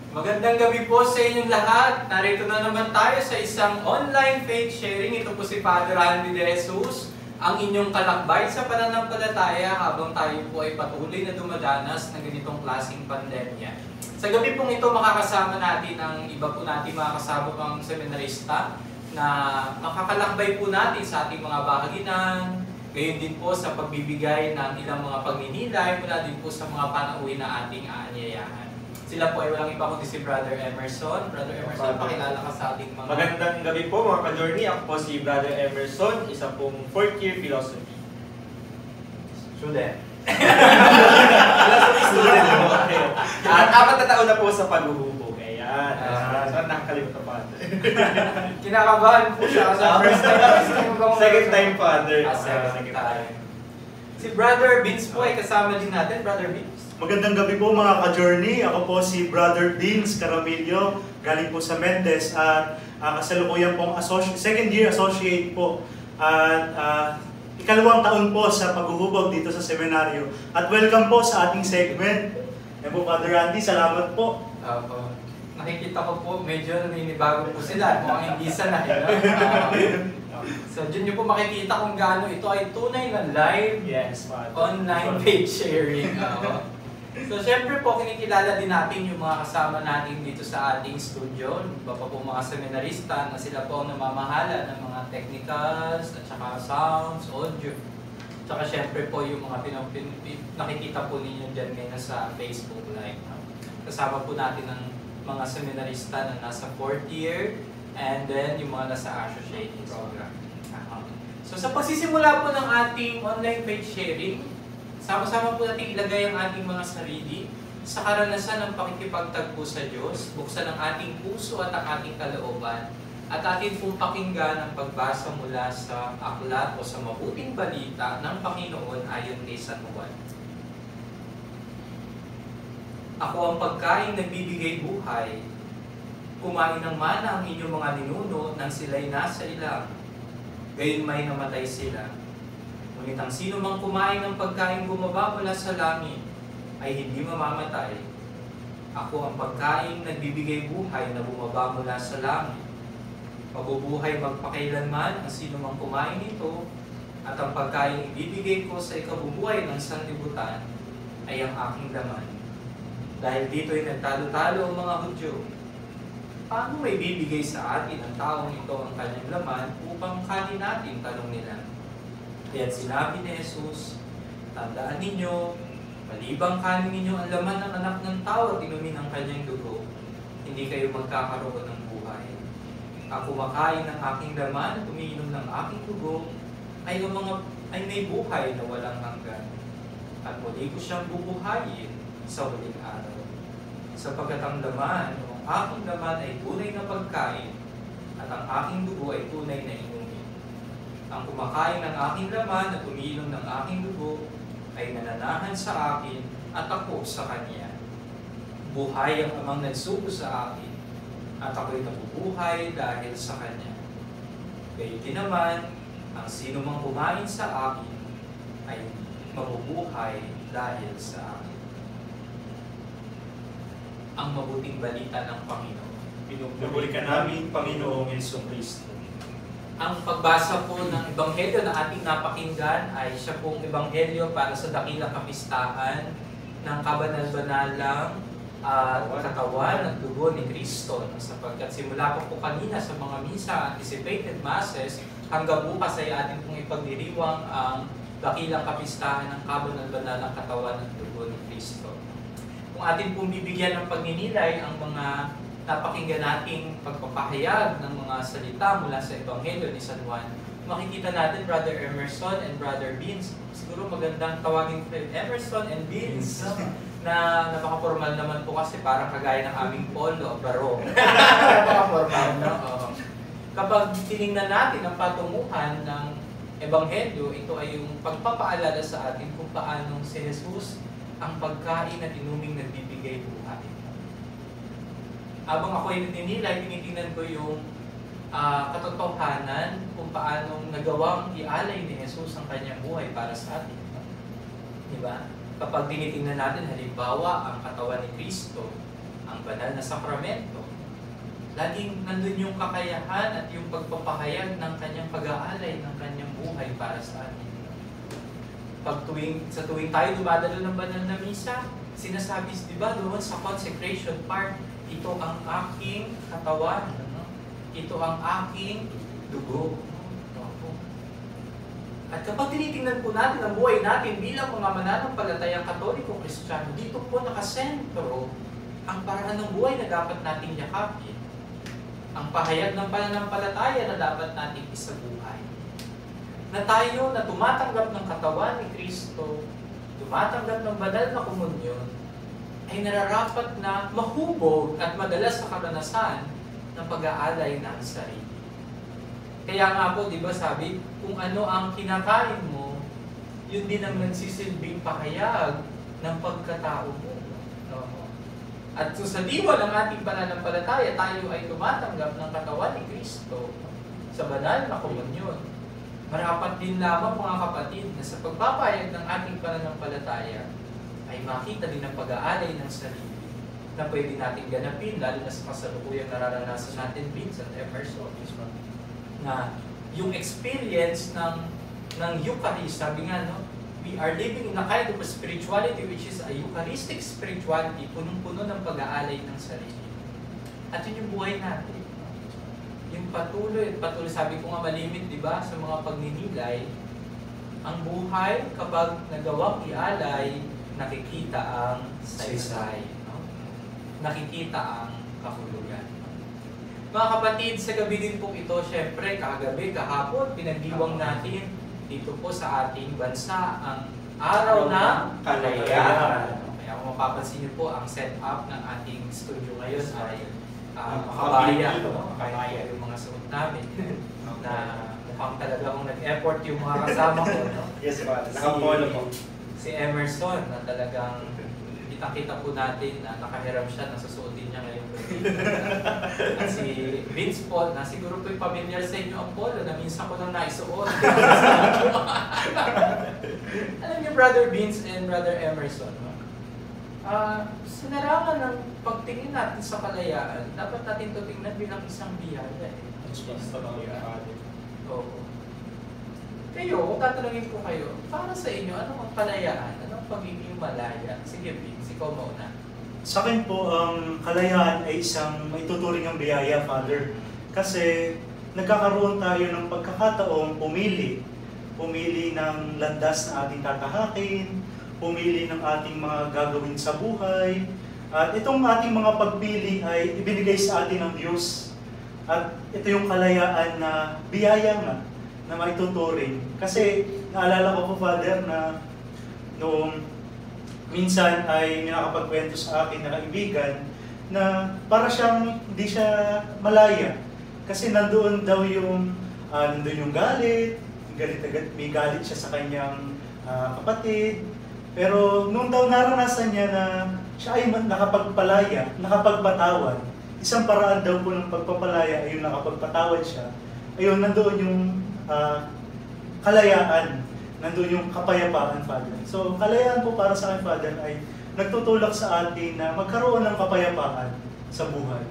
Magandang gabi po sa inyong lahat. Narito na naman tayo sa isang online faith sharing. Ito po si Father Andy De Jesus, ang inyong kalakbay sa pananampalataya habang tayo po ay patuloy na dumadanas ng ganitong klaseng pandemya. Sa gabi pong ito, makakasama natin ang iba po natin mga kasama pang seminarista na makakalakbay po natin sa ating mga bahaginan, gayon din po sa pagbibigay ng ilang mga pagninilay mula din po sa mga panauhin na ating aanyayahan. Sila po ay walang iba kundi si Brother Emerson. Brother Emerson, pakilala ka sa ating mga... Magandang gabi po mga ka-journey. Ako po si Brother Emerson, isa pong 4th year philosophy student. Philosophy student po. At 4 na taon na po sa paghuhubog. Ayan. Saan nakakalimutan pa? Kinakabahan po siya sa first time. Second time, Father. Second time. Si Brother Vince po ay kasama din natin. Brother Vince. Magandang gabi po mga ka-journey. Ako po si Brother Vince Caramillo, galing po sa Mendez at kasalukuyan pong second year associate po at ikalawang taon po sa paghuhubog dito sa seminaryo. At welcome po sa ating segment. Yan po Father Andy, salamat po. Nakikita ko po medyo naninibago po sila. Mukhang hindi sanay. So, dyan nyo po makikita kung gaano ito ay tunay na live online page sharing. So, syempre po, kinikilala din natin yung mga kasama natin dito sa ating studio. Iba pa po mga seminarista na sila po ang namamahala ng mga technicals, at saka sounds, audio. Tsaka syempre po yung mga nakikita po ninyo dyan ngayon sa Facebook Live. Kasama po natin ang mga seminarista na nasa 4th year and then yung mga nasa associate program. So sa pagsisimula po ng ating online page sharing, sama-sama po natin ilagay ang ating mga sarili sa karanasan ng pakikipagtagpo sa Diyos, buksan ang ating puso at ang ating kalooban, at atin pong pakinggan ang pagbasa mula sa aklat o sa mabuting balita ng Panginoon ayon kay San Juan. Ako ang pagkain nagbibigay buhay. Kumain ng mana ang inyong mga ninuno nang sila'y nasa ilang. Gayon may namatay sila. Ngunit ang sino mang kumain ng pagkain bumaba mula sa langit ay hindi mamamatay. Ako ang pagkain nagbibigay buhay na bumaba mula sa langit. Mabubuhay magpakailanman ang sino mang kumain nito, at ang pagkain ibibigay ko sa ikabubuhay ng sanlibutan ay ang aking laman. Dahil dito'y nagtalo-talo ang mga Hudyo. Paano may bibigay sa atin ang taong ito ang kanyang laman upang kanin natin, tanong nila. Kaya't sinabi ni Jesus, tandaan ninyo, malibang kanin ninyo ang laman ng anak ng tao at inumin ang kanyang dugo, hindi kayo magkakaroon ng buhay. Ang kumakain ng aking laman at umiinom ng aking dugo ay may buhay na walang hanggan. At muli ko siyang bubuhayin sa huling araw. Sapagkat ang laman o ang aking laman ay tunay na pagkain at ang aking dugo ay tunay na inumin. Ang kumakain ng aking laman at umiinom ng aking dugo ay nananahan sa akin at ako sa kanya. Buhay ang amang nagsugo sa akin at ako'y nabubuhay dahil sa kanya. Gayon din naman, ang sino mang kumain sa akin ay mabubuhay dahil sa akin. Ang mabuting balita ng Panginoon. Pinupuli ka namin, Panginoong Jesucristo. Ang pagbasa po ng Ebanghelyo na ating napakinggan ay siya pong Ebanghelyo para sa dakilang kapistahan ng kabanal-banalang katawan at dugo ni Kristo. Sapagkat simula po kanina sa mga misa, anticipated masses, hanggang bukas ay ating pong ipagdiriwang ang dakilang kapistahan ng kabanal-banalang katawan at dugo ni Kristo. Kung atin pong bibigyan ng pagninilay ang mga napakinggan nating pagpapahayag ng mga salita mula sa Ebanghelyo ni San Juan, makikita natin Brother Emerson and Brother Vince. Siguro magandang tawagin ko Emerson and Vince, no? Na napaka-formal naman po kasi parang kagaya ng aming polo, baro. Napaka-formal, no? Kapag tinignan natin ang patunguhan ng Ebanghelyo, ito ay yung pagpapaalala sa atin kung paanong si Jesus ang pagkain at inuming nagbibigay buhay. Habang ako ay nagninilay, tinitingnan ko yung katotohanan kung paanong nagawang ialay ni Jesus ang kanyang buhay para sa atin. Diba? Kapag tinitingnan natin, halimbawa, ang katawan ni Kristo, ang banal na sakramento, laging nandun yung kakayahan at yung pagpapahayag ng kanyang pag-aalay ng kanyang buhay para sa atin. Sa tuwing tayo dumadalo ng banal na misa, sinasabi, di ba, doon sa consecration part, ito ang aking katawan, no? Ito ang aking dugo. No? At kapag tinitingnan po natin ang buhay natin bilang mga mananampalatayang Katoliko Kristiyano, dito po nakasentro ang paraan ng buhay na dapat nating yakapin. Ang pahayag ng pananampalataya na dapat nating isabuhay. Na tayo na tumatanggap ng katawan ni Kristo, tumatanggap ng banal na komunyon, ay nararapat na mahubog at madala sa karanasan ng pag-aalay ng sarili. Kaya nga po, di ba sabi, kung ano ang kinakain mo, yun din ang nagsisilbing pahayag ng pagkatao mo. At so sa diwa ng ating pananampalataya, tayo ay tumatanggap ng katawan ni Kristo sa banal na komunyon. Marapat din lamang mga kapatid na sa pagpapahayag ng ating pananampalataya ay makita din ang pag-aalay ng sarili na pwede natin ganapin, lalo na sa kasalukuyang nararanasan natin, Vince at Emerson. Na yung experience ng Eucharist, sabi nga, no, we are living in a kind of a spirituality which is a Eucharistic spirituality, punong-puno ng pag-aalay ng sarili. At yun yung buhay natin. Yung patuloy, sabi ko nga malimit, di ba, sa mga pagninilay, ang buhay kapag nagawang ialay, nakikita ang saysay. No? Nakikita ang kahulugan. Mga kapatid, sa gabi din po ito, syempre, kagabi, kahapon, pinagdiwang natin dito po sa ating bansa ang Araw ng Kalayaan. Kaya kung mapapansin niyo po, ang setup ng ating studio ngayon ay makabaya. Makabaya yung mga suot namin. Na mukhang talagang nag-effort yung mga kasama ko. No? Yes, Father. Nakapolo po. Si Emerson na talagang kita po natin na nakahiram siya na susuotin niya ngayon. At si Vince Paul na siguro po'y familiar sa inyo ang polo na minsan ko lang naisuot. Alam niyo, Brother Vince and Brother Emerson, sa larangan ng pagtingin natin sa kalayaan, dapat natin ito tingnan bilang isang biyaya. Oo. Kayo, kung tatanungin ko kayo, para sa inyo, ano ang kalayaan? Ano ang pagiging malaya? Sige, Vince, ikaw mauna. Sa akin po, ang kalayaan ay isang maituturing ang biyaya, Father. Kasi nagkakaroon tayo ng pagkakataong pumili. Pumili ng landas na ating tatahakin, pumili ng ating mga gagawin sa buhay. At itong ating mga pagpili ay ibinigay sa atin ng Diyos. At ito yung kalayaan na biyaya nga na maituturing. Kasi naalala ko po, Father, na noong minsan ay may nakapagkwento sa akin na kaibigan na para siyang hindi siya malaya. Kasi nandoon daw yung, nandoon yung galit, may galit siya sa kanyang kapatid. Pero nung daw naranasan niya na siya ay nakapagpalaya, nakapagpatawad, isang paraan daw po ng pagpapalaya ay yung nakapagpatawad siya. Ayun, nandoon yung kalayaan, nandoon yung kapayapaan, Father. So, kalayaan po para sa akin, Father, ay nagtutulak sa atin na magkaroon ng kapayapaan sa buhay.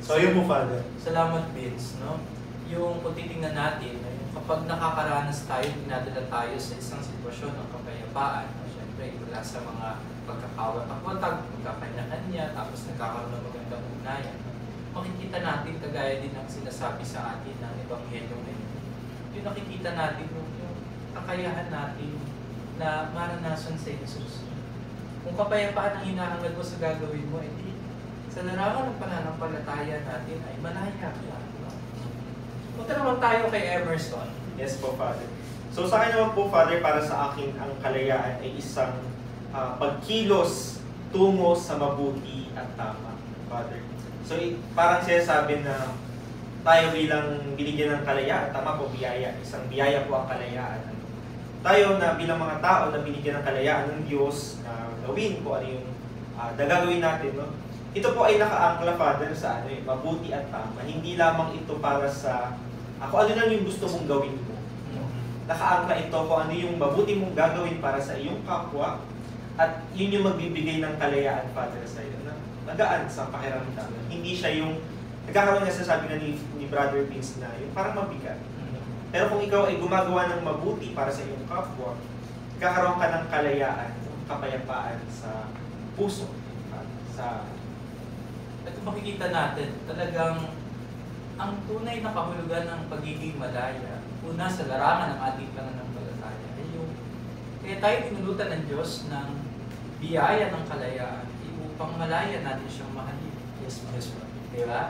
So, ayun po, Father. Salamat, Vince. No? Yung kung titingnan natin, kapag nakakaranas tayo, dinadala tayo sa isang sitwasyon ng kapayapaan, no? Siyempre, mula sa mga pagkakawat-akwatag, pagkakanya-kanya, tapos nagkakaroon ng magandang ugnayan. Makikita natin, kagaya din ang sinasabi sa atin ng Ebanghelyo ngayon. Yung nakikita natin, yung kakayahan natin na maranasan sa Jesus. Kung kapayapaan ang hinahangad mo sa gagawin mo, hindi. Sa larangan ng pananampalataya natin ay malaya ka. No? Punta naman tayo kay Emerson. Yes po, Father. So sa akin naman po, Father, para sa akin, ang kalayaan ay isang pagkilos tungo sa mabuti at tama, Father. So parang sinasabi na tayo bilang binigyan ng kalayaan, tama po, biyaya. Isang biyaya po ang kalayaan. Tayo na bilang mga tao na binigyan ng kalayaan ng Diyos na gawin po ano yung gagawin natin, no? Ito po ay nakaangkla, Father, sa ano, mabuti at tama. Hindi lamang ito para sa kung ano lang yung gusto mong gawin mo. Nakaangkla ito kung ano yung mabuti mong gagawin para sa iyong kapwa At yun yung magbibigay ng kalayaan, Father, sa iyo, na magaan sa pakiramdam. Hindi siya yung, nagkakaroon nga sabi nga ni Brother Vince na yung parang mabigat. Pero kung ikaw ay gumagawa ng mabuti para sa iyong kapwa, kakaroon ka ng kalayaan, kapayapaan sa puso. At makikita natin, talagang ang tunay na kahulugan ng pagiging malaya, una sa larangan ng ating pananampalataya, ay yung kaya tayo tinulutan ng Diyos ng biyaya ng kalayaan upang malaya natin siyang mahalin. Yes, ma'am. Diba?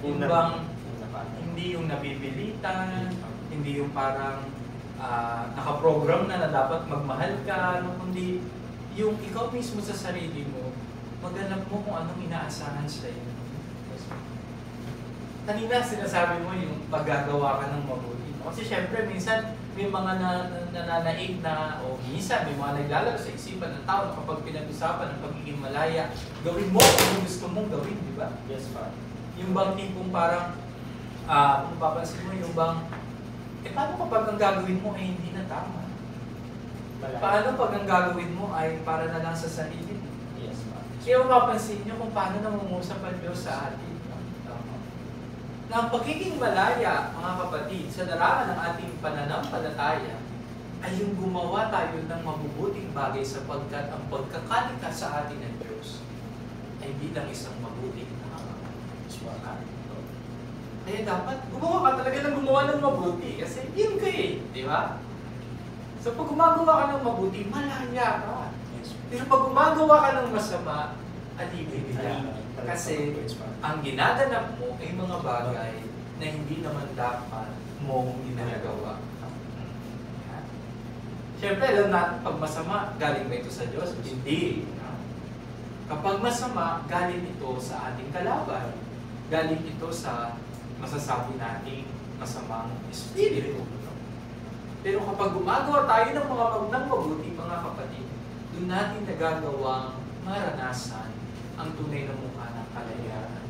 Yung bang hindi yung nabibilitan, hindi yung parang nakaprogram na dapat magmahal ka, kundi yung ikaw mismo sa sarili mo, maghanap mo kung anong inaasahan sa iyo. Kanina sinasabi mo yung paggagawa ka ng mabuti. Kasi syempre minsan may mga nananaig na, o minsan may mga naglalaro sa isipan ng tao na kapag pinag-usapan ng pagiging malaya, gawin mo kung gusto mong gawin, di ba? Yes, pa. Yung bang tipong parang, kung papansin mo, yung bang, paano kapag ang gagawin mo ay hindi na tama? Malaya. Paano pag ang gagawin mo ay para na lang sa sarili mo? Yes, pa. Kaya mapapansin nyo kung paano namungusap ang Diyos sa atin. Na ang pagiging malaya, mga kapatid, sa larangan ng ating pananampalataya, ay yung gumawa tayo ng mabubuting bagay sapagkat ang pagkakalikha sa atin ng Diyos ay bilang isang mabuting nakakaswara. Kaya dapat gumawa ka talaga ng gumawa ng mabuti kasi yun ka eh, di ba? So pag gumagawa ka ng mabuti, malaya ka. Pero pag gumagawa ka ng masama, alibig ka. Kasi ang ginaganap mo ay mga bagay na hindi naman dapat mong ginagawa. Siyempre, alam natin, pag masama, galing ba ito sa Diyos? Hindi. Kapag masama, galing ito sa ating kalaban. Galing ito sa masasabi nating masamang espiritu. Pero kapag gumagawa tayo ng mga mabuti, mga kapatid, doon natin nagagawang maranasan ang tunay na mukha ng kalayaan.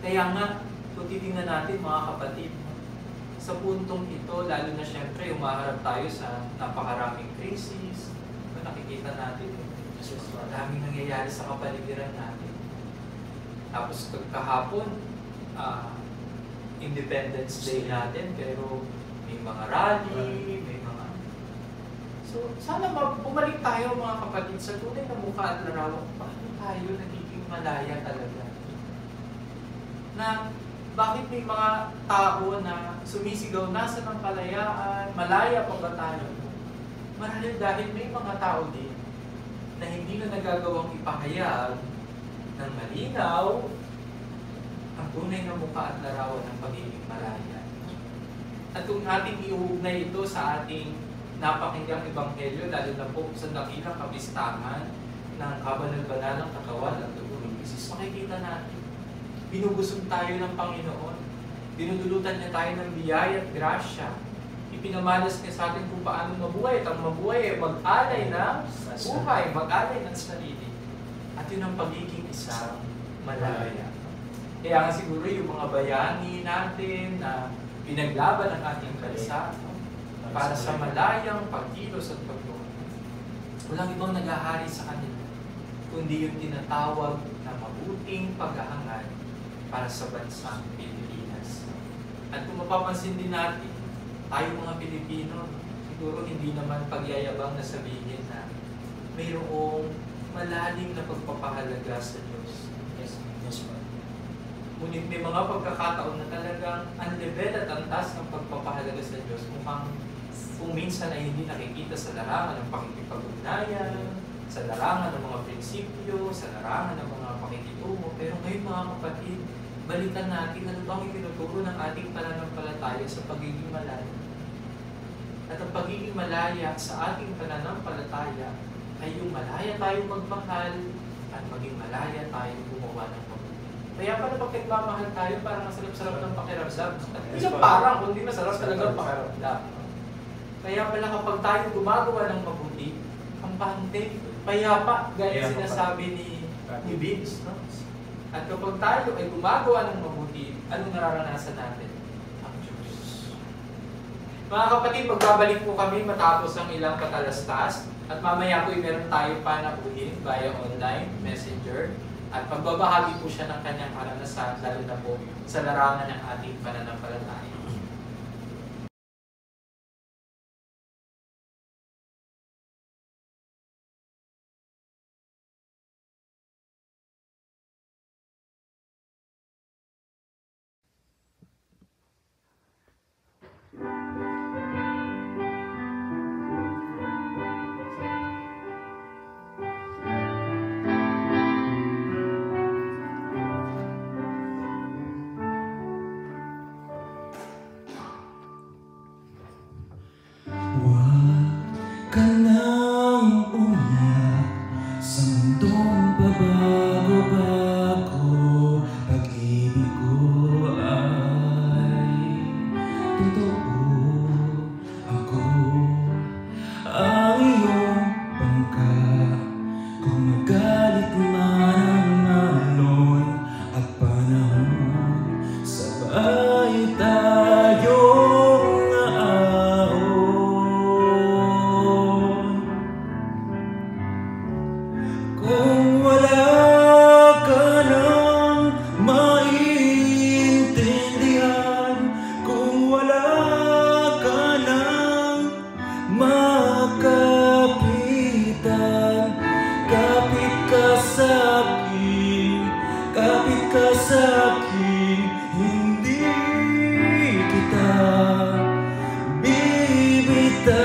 Kaya nga, kung titingnan natin mga kapatid, sa puntong ito, lalo na siyempre, umaharap tayo sa napakaraming crisis, nakikita natin, maraming nangyayari sa kapaligiran natin. Tapos kahapon, Independence Day natin, pero may mga rally, may mga... So, sana bumalik tayo mga kapatid sa tunay na mukha at larawan. Paano tayo nagiging malaya talaga? Na bakit may mga tao na sumisigaw nasa ng kalayaan, malaya pa ba tayo? Marahil dahil may mga tao din na hindi na nagagawang ipahayag ng malinaw ang tunay na mukha at larawan ng pagiging malaya. At kung ating iuugnay ito sa ating napakinggang ebanghelyo, lalo na po sa dakilang kapistahan ng kabanal-banalang katawan at dugo ng Kristo, makikita natin, binubusog tayo ng Panginoon, dinudulutan niya tayo ng biyaya at grasya, ipinamalas niya sa atin kung paano mabuhay, at ang mabuhay ay mag-alay ng buhay, mag-alay ng sarili. At yun ang pagiging isang malaya. Kaya nga siguro yung mga bayani natin na pinaglaban ang ating bansa para sa malayang pagkilos at pagtuon. Walang ibang naghahari sa kanila, kundi yung tinatawag na mabuting paghahangad para sa bansang Pilipinas. At kung mapapansin din natin, tayo mga Pilipino, siguro hindi naman pagyayabang na sabihin na mayroong malalim na pagpapahalaga sa Diyos. Yes, ngunit may mga pagkakataon na talagang ang level at ang taas ng pagpapahalaga sa Diyos mukhang kung minsan ay hindi nakikita sa larangan ng pakikipag-ugnayan, sa larangan ng mga prinsipyo, sa larangan ng mga pakikitungo. Pero ngayon mga kapatid, balikan natin ano bang itinuturo ng ating pananampalataya sa pagiging malaya. At ang pagiging malaya sa ating pananampalataya ay yung malaya tayo magmahal at maging malaya tayo gumawa ng mabuti. Kaya pala pag nagmamahal tayo, parang masarap-sarap ng pakiramdam. At hindi lang parang, kundi masarap talaga ang pakiramdam. Kaya pala kapag tayo gumagawa ng mabuti, kampante, payapa, gaya sinasabi ni Vince. No? At kapag tayo ay gumagawa ng mabuti, anong nararanasan natin? Ang Diyos. Mga kapatid, magbabalik po kami matapos ang ilang patalastas At mamaya po meron tayo panauhin via online, messenger, at magbabahagi po siya ng kanyang karanasan, lalo na po sa larangan ng ating pananampalataya. Huwag ka nang umiyak sa mundong pabago-bago. Pag-ibig ko ay totoo. Ako ang iyong bangka. Kung magalit man ang alon at panahon, sabay tayong aahon. Kung wala ka nang maintindihan, kung wala ka nang makapitan, kapit ka sa'kin, kapit ka sa'kin, hindi kita bibitawan.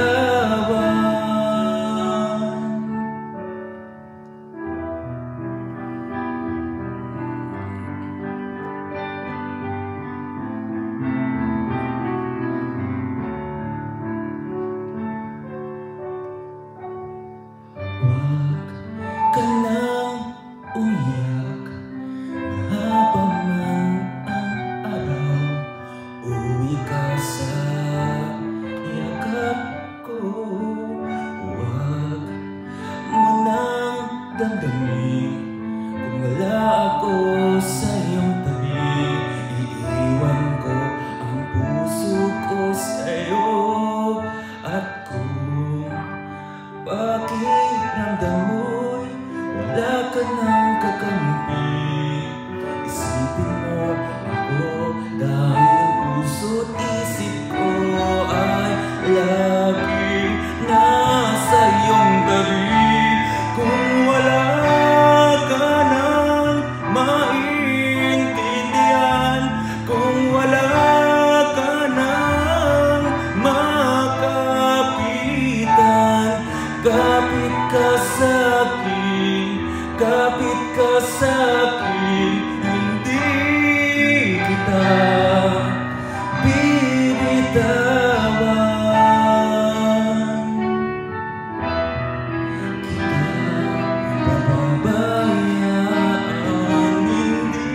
Huwag ka nang umiyak, mahaba man ang araw. Uwi ka sa yakap ko. Huwag mo nang damdamin kung wala ako sa iyong tabi. Iiwan ko ang puso ko sa'yo. At kung pakiramdam mo'y wala ka nang kakampi, isipin mo ako dahil ang puso't isip ko ay laging nasa iyong tabi. Kung wala ka nang maintindihan, kung wala ka nang makapitan, kapit ka sa'kin, kapit ka sa'kin, hindi kita bibitawan. Kita pababayaan, hindi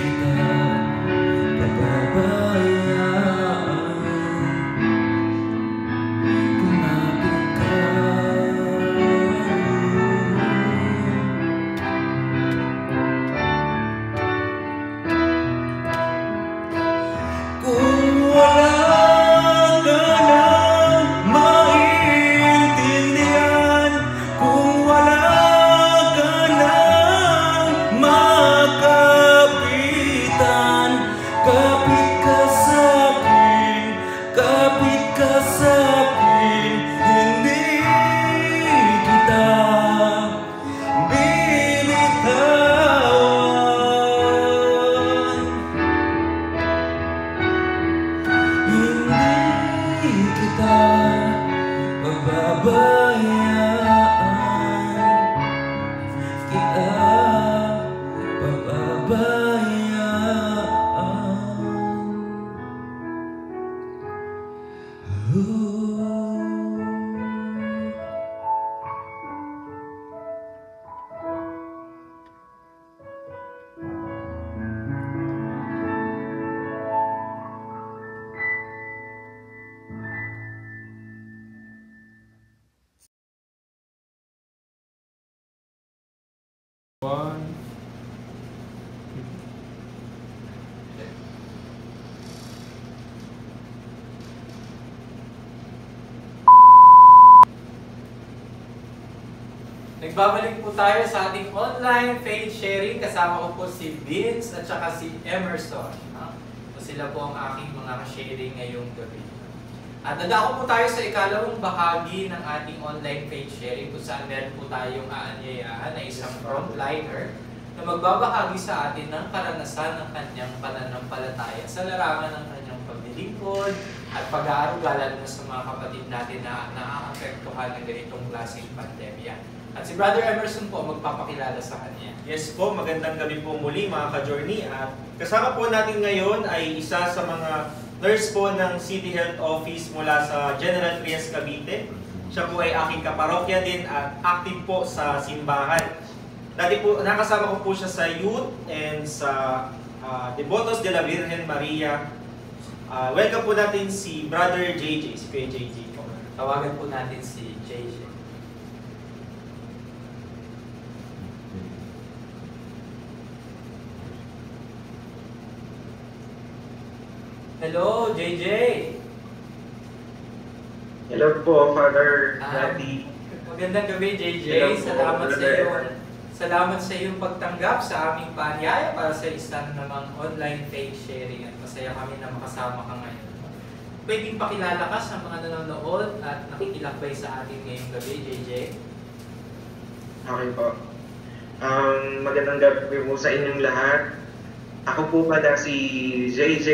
kita pababayaan. Kumapit ka. Kung wala ka nang maintindihan, kung wala ka nang makapitan, kapit ka sa'kin, kapit ka sa'kin, hindi kita bibitawan. Hindi kita pababayaan, kita One. Nagbabalik po tayo sa ating online faith sharing. Kasama ko po si Vince at saka si Emerson. So sila po ang aking mga ka-sharing ngayong gabi. At nadako po tayo sa ikalawang bahagi ng ating online faith sharing kung saan meron po tayong aanyayahan na isang frontliner na magbabahagi sa atin ng karanasan ng kanyang pananampalataya sa larangan ng kanyang paglilingkod at pag-aaruga lalo na sa mga kapatid natin na naaapektuhan ng ganitong klaseng pandemya. At si Brother Emerson po magpapakilala sa kanya. Yes po, magandang gabi po muli mga ka-journey. At kasama po natin ngayon ay isa sa mga nurse po ng City Health Office mula sa General Trias, Cavite. Siya po ay aking kaparokya din at active po sa simbahan. Dati po, nakasama ko po siya sa youth and sa Devotos de la Virgen Maria. Welcome po natin si Brother JJ, si Kuya JJ po. Tawagan po natin si JJ. Hello, JJ! Hello po, Father Daddy. Magandang gabi, JJ. Hello po, Salamat sa iyong pagtanggap sa aming paanyaya para sa isang namang online faith sharing at masaya kami na makasama ka ngayon. Pwedeng pakilala ka sa mga nanonood at nakikilakbay sa atin ngayong gabi, JJ. Okay po. Magandang gabi po sa inyong lahat. Ako po pala si JJ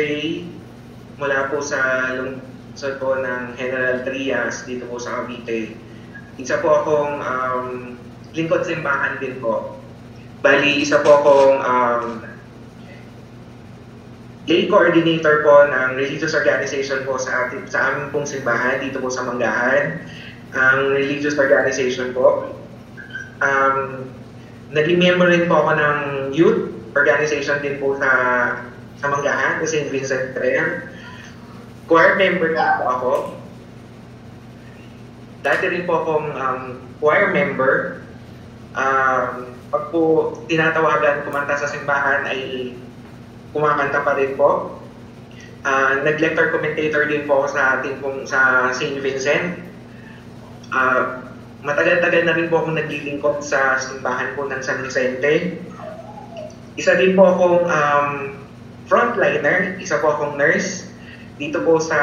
mula po sa lungsod po ng General Trias dito po sa Cavite. Isa po akong lingkod simbahan din po. Bali, isa po akong lay coordinator po ng religious organization po sa aming pong simbahan dito po sa Manggahan. Ang religious organization po. Naging member rin po ako ng youth organization din po sa Manggahan, sa St. Vincent Prayer. Choir member din po ako. Dati rin po akong choir member. Pag po tinatawagan kumanta sa simbahan ay kumakanta pa rin po. Nag-lecture commentator din po ako sa ating pong sa St. Vincent. Matagal-tagal na rin po akong naglilingkod sa simbahan po ng San Vicente. Isa din po akong frontliner, isa po akong nurse dito po sa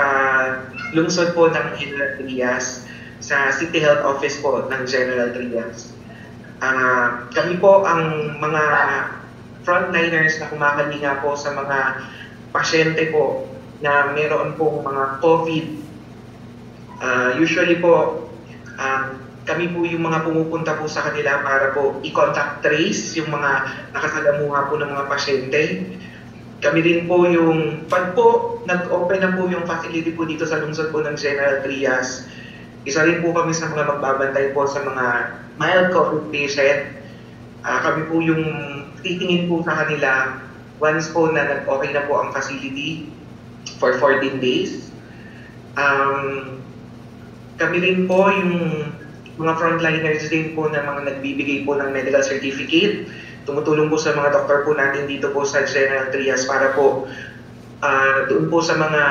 lungsod po ng General Trias, sa City Health Office po ng General Trias. Kami po ang mga frontliners na kumakalinga po sa mga pasyente po na meron pong mga COVID. Usually po, kami po yung mga pumupunta po sa kanila para po i-contact trace yung mga nakasalamuha po ng mga pasyente. Kami rin po yung, pag po nag-open na po yung facility po dito sa lungsod po ng General Trias, isa rin po kami sa mga magbabantay po sa mga mild COVID patient. Kami po yung titingin po sa kanila once po na nag-okay na po ang facility for 14 days. Kami rin po yung mga frontliners din po na mga nagbibigay po ng medical certificate. Tumutulong po sa mga doktor po natin dito po sa General Trias para po doon po sa mga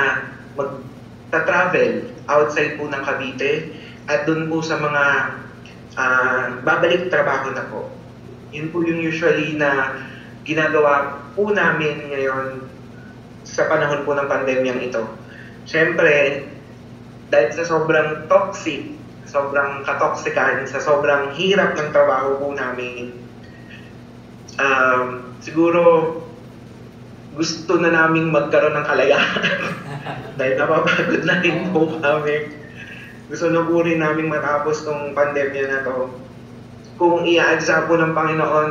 magta-travel outside po ng Cavite at doon po sa mga babalik trabaho na po. Yun po yung usually na ginagawa po namin ngayon sa panahon po ng pandemyang ito. Siyempre, dahil sa sobrang toxic, sobrang katoksikan, sa sobrang hirap ng trabaho po namin, siguro gusto na naming magkaroon ng kalayaan dahil napapagod na rin po kami. Gusto na po rin namin matapos tong pandemya na to. Kung i-aadsa po ng Panginoon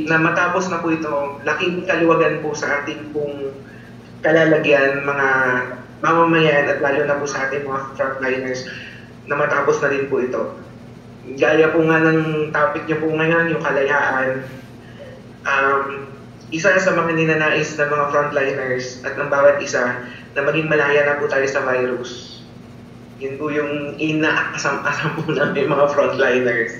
na matapos na po ito, laking kaluwagan po sa ating pong kalalagyan, mga mamamayan at lalo na po sa ating mga frontliners na matapos na rin po ito. Gaya po nga ng topic niyo po ngayon, yung kalayaan. Isa sa mga ninanais ng mga frontliners at ng bawat isa na maging malaya na po tayo sa virus. Yun po yung inaasam-asam po namin mga frontliners.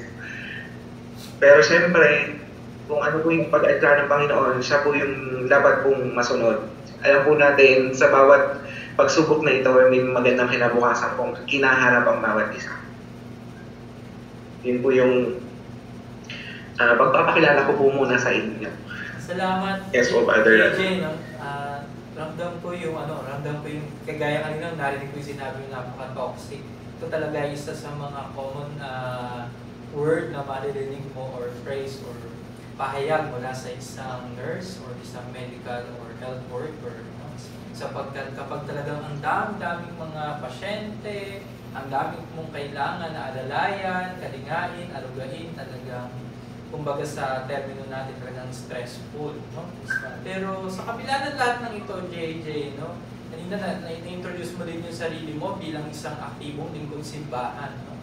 Pero syempre, kung ano po yung pag-aadya ng Panginoon, siya po yung dapat pong masunod. Alam po natin sa bawat pagsubok na ito, may magandang kinabukasan pong kinaharap ang bawat isa. Yun po yung pagpapakilala ko po muna sa inyo. Salamat. Yes po, Father. JJ, no? Ramdam ko yung kagaya kanina narinig ko yung sinabi yung napaka-toxic. Ito talaga ay isa sa mga common word na maririnig mo or phrase or pahayag mula sa isang nurse or isang medical or health worker. No? Sapagkat kapag talagang ang daming mga pasyente, ang daming mong kailangan na alalayan, kalingain, arugain, talagang kumbaga sa termino natin talagang stressful, no? Pero sa kabila ng lahat ng ito, JJ, no? Kanina na-introduce mo din yung sarili mo bilang isang aktibong lingkod simbahan, no?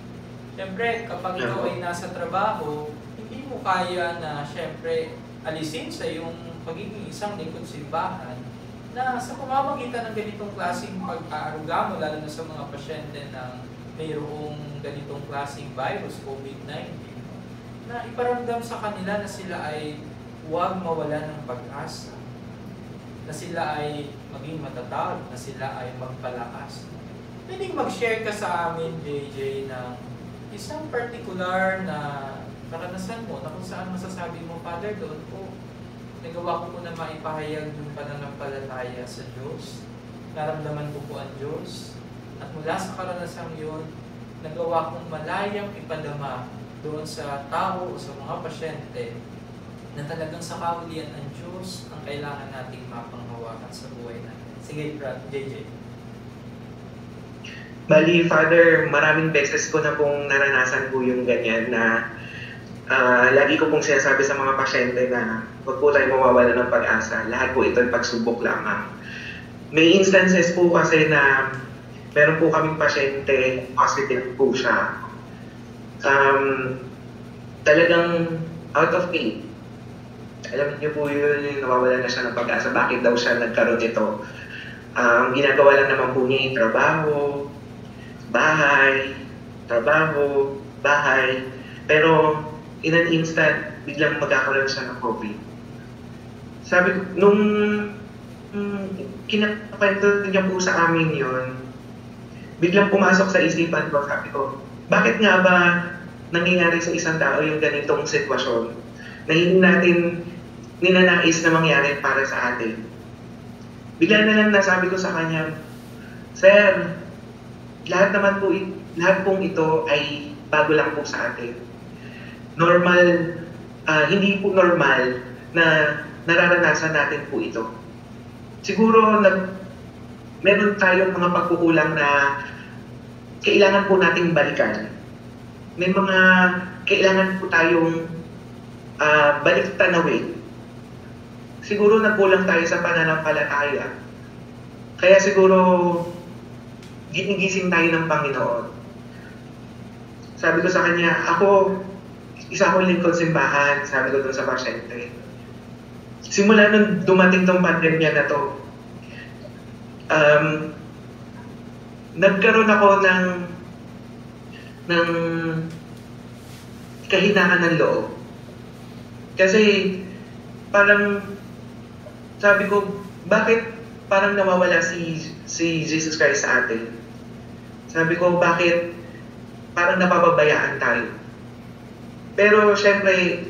Siyempre, kapag ikaw ay nasa trabaho, hindi mo kaya na siyempre alisin sa iyong pagiging isang lingkod simbahan na sa pamamagitan ng ganitong klaseng pag-aaruga mo, lalo na sa mga pasyente na mayroong ganitong klaseng virus, COVID-19, na iparamdam sa kanila na sila ay huwag mawala ng pag-asa, na sila ay maging matatag, na sila ay magpalakas. Pwedeng mag-share ka sa amin, JJ, ng isang particular na karanasan mo na kung saan masasabi mo, Father, doon po, nagawa ko po na maipahayag yung pananampalataya sa Diyos. Naramdaman ko po ang Diyos. At mula sa karanasang yun, nagawa kong malayang ipadama doon sa tao o sa mga pasyente na talagang sa kahulian ng Diyos ang kailangan nating mapanghawakan sa buhay natin. Sige, JJ. Bali, Father, maraming beses ko na pong naranasan po yung ganyan na lagi ko pong sinasabi sa mga pasyente na huwag po tayo mawawala ng pag-asa. Lahat po ito ay pagsubok lamang. May instances po kasi na meron po kaming pasyente, positive po siya. Talagang out of faith. Alam niyo po yun, nawawala na siya ng pag-asa. Bakit daw siya nagkaroon nito? Ginagawa lang naman po niya yung trabaho, bahay. Pero in an instant, biglang magkakaroon siya ng COVID. Sabi ko, nung kinakwento niya po sa amin yun, biglang pumasok sa isipan ko, sabi ko, bakit nga ba nangyayari sa isang tao yung ganitong sitwasyon na hindi natin ninanais na mangyari para sa atin? Bigla na lang nasabi ko sa kanya, Sir, lahat pong ito ay bago lang po sa atin. Normal, hindi po normal na nararanasan natin po ito. Siguro meron tayong mga pagkukulang na kailangan po nating balikan. May mga kailangan po tayong balik-tanawin. Siguro nagkulang tayo sa pananampalataya. Kaya siguro ginigising tayo ng Panginoon. Sabi ko sa kanya, isa akong lingkod simbahan, sabi ko doon sa pasyente. Simula nung dumating tong pandemya na to, nagkaroon ako ng kahinaan ng loob. Kasi parang sabi ko, bakit parang nawawala si Jesus Christ sa atin? Sabi ko, bakit parang napapabayaan tayo? Pero syempre,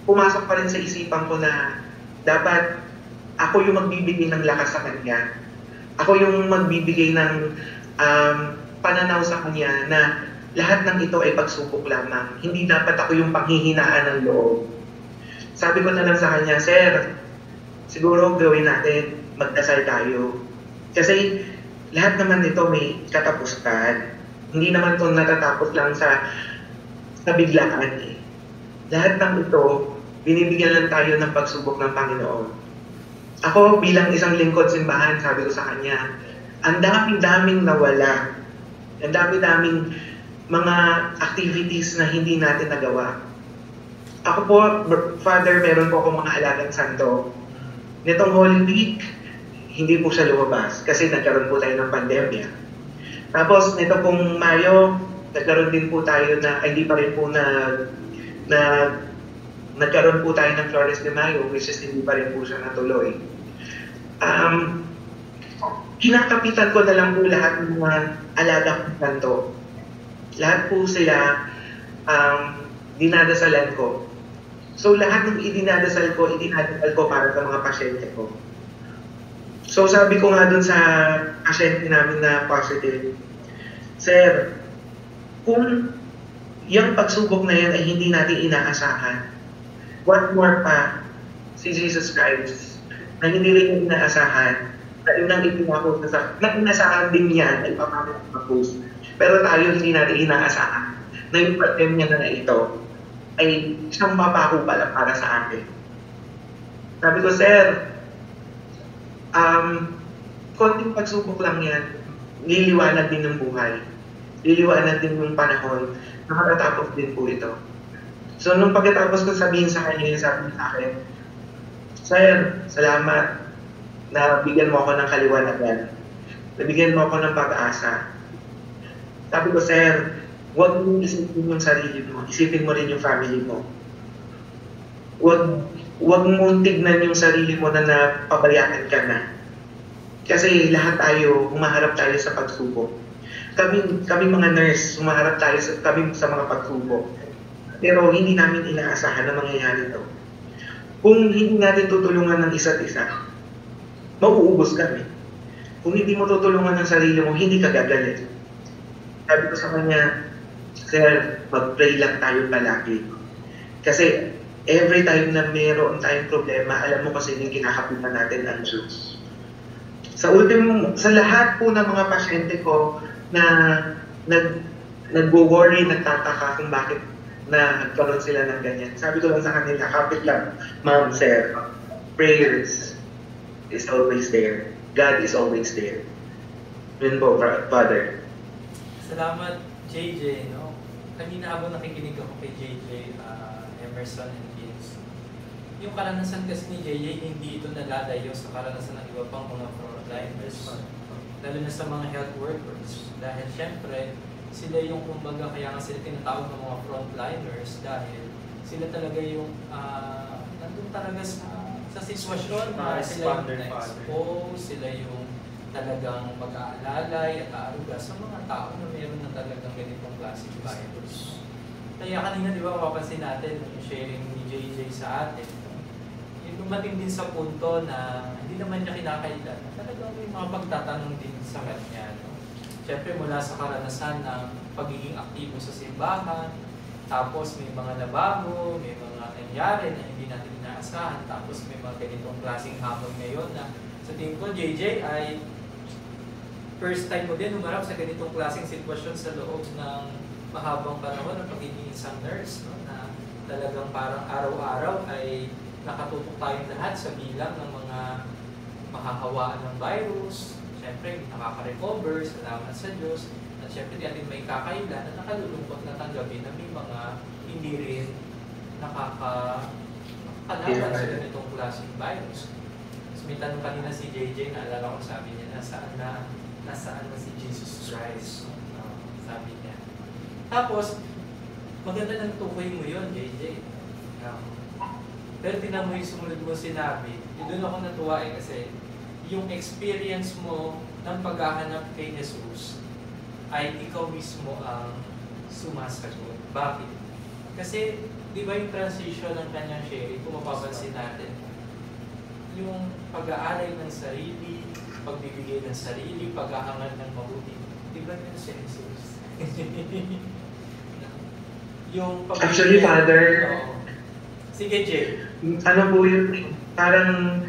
pumasok pa rin sa isipan ko na dapat ako yung magbibigay ng lakas sa kanya. Ako yung magbibigay ng pananaw sa kanya na lahat ng ito ay pagsubok lamang. Hindi dapat ako yung panghihinaan ng loob. Sabi ko na lang sa kanya, Sir, siguro gawin natin, magdasal tayo. Kasi lahat naman nito may katapusan. Hindi naman ito natatapos lang sa biglaan eh. Lahat ng ito, binibigyan lang tayo ng pagsubok ng Panginoon. Ako bilang isang lingkod simbahan, sabi ko sa kanya, ang daming nawala. Ang daming mga activities na hindi natin nagawa. Ako po, Father, meron po akong mga alagang santo. Nitong Holy Week, hindi po siya lumabas kasi nagkaroon po tayo ng pandemya. Tapos nito pong Mayo, nagkaroon din po tayo hindi pa rin po nagkaroon po tayo ng Flores de Mayo, which is hindi pa rin po siya natuloy. Kinakapitan ko na lang po lahat ng mga alagang santo. Lahat po sila dinadasalan ko. So lahat ng idinadasal ko para sa mga pasyente ko. So sabi ko nga dun sa pasyente namin na positive, Sir, kung yung pagsubok na yan ay hindi natin inaasahan, what more pa si Jesus Christ na hindi rin yung inaasahan, na inaasahan din yan ay pamamagpapos. Pero tayo hindi natin inaasahan na yung pandemya na ito ay isang mapako pala para sa atin. Sabi ko, Sir, konting pagsubok lang yan, liliwanag din ng buhay. Liliwanag din yung panahon, nakakatapos din po ito. So, nung pagkatapos ko sabihin sa kanya, sabi niya sa akin, Sir, salamat na bigyan mo ako ng kaliwanagan. Nabigyan mo ako ng pag-asa. Sabi ko, Sir, huwag mong isipin yung sarili mo. Isipin mo rin yung family mo. Huwag mong tignan yung sarili mo na napabayaan ka na. Kasi lahat tayo, humaharap tayo sa pagsubok. Kami mga nurse, humaharap tayo sa mga pagsubok. Pero hindi namin inaasahan na mangyayari ito. Kung hindi natin tutulungan ng isa't isa, mauubos kami. Kung hindi mo tutulungan ng sarili mo, hindi ka gagalit. Sabi ko sa kanya, Sir, mag-pray lang tayo palagi. Kasi every time na mayroon tayong problema, alam mo kasi yung kinakapitan natin ang Diyos. Sa lahat po ng mga pasyente ko na nag-worry, nagtataka kung bakit na nagkaroon sila ng ganyan. Sabi ko lang sa kanila, kapit lang, Ma'am, Sir, prayers is always there. God is always there. Yun po, Father. Salamat, JJ. No? Kanina habang nakikinig ako kay JJ, Emerson and Kids, yung karanasan kasi ni JJ, hindi ito nalalayo sa karanasan ng iba pang mga frontliners, lalo na sa mga health workers. Dahil syempre, sila yung kumbaga, kaya nga sila tinatawag ng mga frontliners dahil sila talaga yung nandun talaga sa sitwasyon na sila yung na-expose, sila yung talagang mag-aalalay at aaruga sa mga tao na meron na talagang ganitong klaseng virus. Kaya kanina, di ba, mapapansin natin yung sharing ni JJ sa atin, yung dumating din sa punto na hindi naman niya kinakailan, talagang may mga pagtatanong din sa kanya. No? Siyempre mula sa karanasan ng pagiging aktibo sa simbahan, tapos may mga nabago, may mga nangyari na hindi natin inaasahan, tapos may mga ganitong klaseng hamon ngayon na sa tingin ko, JJ ay first time mo din humarap sa ganitong klaseng sitwasyon sa loob ng mahabang panahon ng pagiging isang nurse, no? Na talagang parang araw-araw ay nakatutok tayong lahat sa bilang ng mga makakawaan ng virus. Siyempre, nakaka-recover, salamat sa Diyos. At siyempre, di natin may kakailan na nakalulungkot na tanggapin na may mga hindi rin nakakalaban sa ganitong klaseng virus. Tapos may tanong kanina si JJ, naalala ko, sabi niya, nasaan na si Jesus Christ? Sabi niya. Tapos, maganda ng tukoy mo yun, JJ. Pero tinan mo yung sumunod mo sinabi, doon ako natuwa kasi yung experience mo ng paghahanap kay Jesus ay ikaw mismo ang sumasagot. Bakit? Kasi, di ba yung transition ng kanyang sharing, kung mapapansin natin, yung pag-aalay ng sarili, pagbibigay ng sarili, paghahangad ng mabuti, di ba yun si Jesus? Yung Actually, Father, sige, Jay. Ano po yun, parang,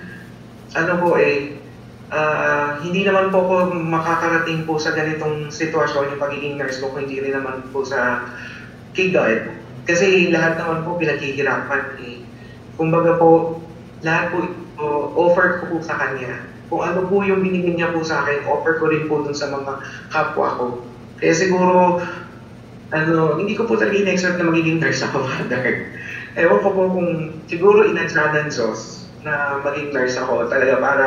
hindi naman po ako makakarating po sa ganitong sitwasyon yung pagiging nurse ko, hindi rin naman po sa kay God. Kasi lahat naman po pinaghihirapan eh. Kumbaga po, lahat po offer ko po sa Kanya. Kung ano po yung binigyan niya po sa akin, offer ko rin po dun sa mga kapwa ko. Kaya siguro, hindi ko po talaga in-expect na magiging nurse ako, Father. Ewan ko po kung siguro inadya ng Diyos na maging nurse ako talaga para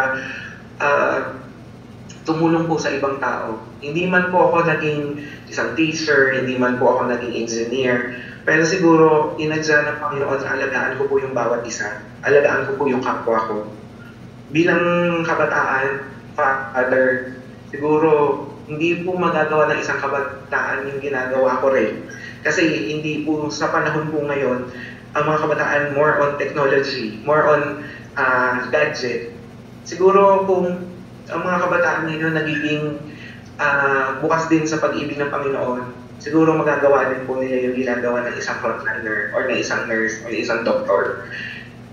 tumulong po sa ibang tao. Hindi man po ako naging isang teacher, hindi man po ako naging engineer, pero siguro inadya ng Panginoon na alagaan ko po yung bawat isa. Alagaan ko po yung kapwa ko. Bilang kabataan, Father, siguro hindi po magagawa ng isang kabataan yung ginagawa ko rin. Kasi hindi po sa panahon po ngayon, ang mga kabataan more on technology, more on gadget. Siguro kung ang mga kabataan ngayon nagiging bukas din sa pag-ibig ng Panginoon, siguro magagawa din po nila yung ginagawa ng isang frontliner or ng isang nurse or ng isang doktor.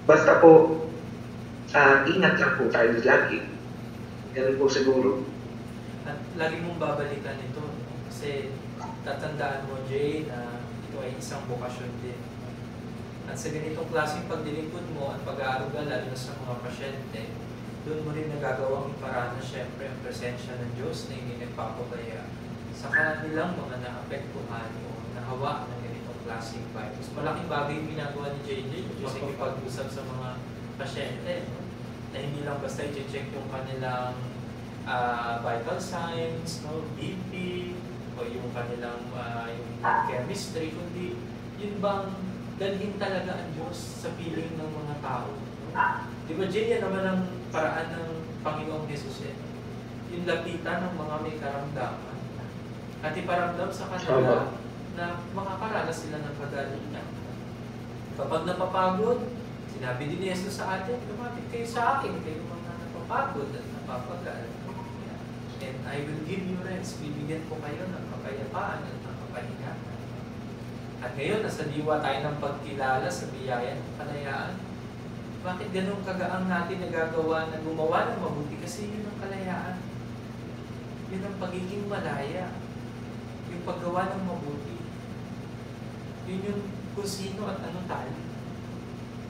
Basta po, ingat lang po tayo lagi. Ganun po siguro. At lagi mong babalikan ito. Kasi tatandaan mo, Jay, na ito ay isang bokasyon din. At sa ganitong klaseng paglilingkod mo at pag-aaruga, lalo na sa mga pasyente, doon mo rin nagagawang iparana siyempre ang presensya ng Diyos na hindi nagpapabaya sa kanilang mga naapektuhan o nahawa ng ganitong klaseng virus. Malaking bagay yung ginagawa ni JJ, kasi ipag-usap sa mga pasyente, no? Na hindi lang basta i-check yung kanilang vital signs, no? BP, o yung kanilang yung chemistry, kundi yun bang dalhin talaga ang Diyos sa piling ng mga tao. No? Di ba, Jay, yan naman ang paraan ng Panginoong Jesus eh. Yung lapitan ng mga may karamdaman at iparamdam sa kanila na makakaranas sila ng kagalingan. Kapag napapagod, sinabi din ni Jesus sa atin, lumapit kayo sa akin, kayo mga napapagod at napapagal. And I will give you rest. Bibigyan ko kayo ng kapayapaan at ng kapahinga. At ngayon, nasa diwa tayo ng pagkilala sa biyaya ng kalayaan. Bakit ganun kagaang natin nagagawa na gumawa ng mabuti? Kasi yun ang kalayaan. Yun ang pagiging malaya. Yung paggawa ng mabuti. Yun yung kung sino at ano tayo.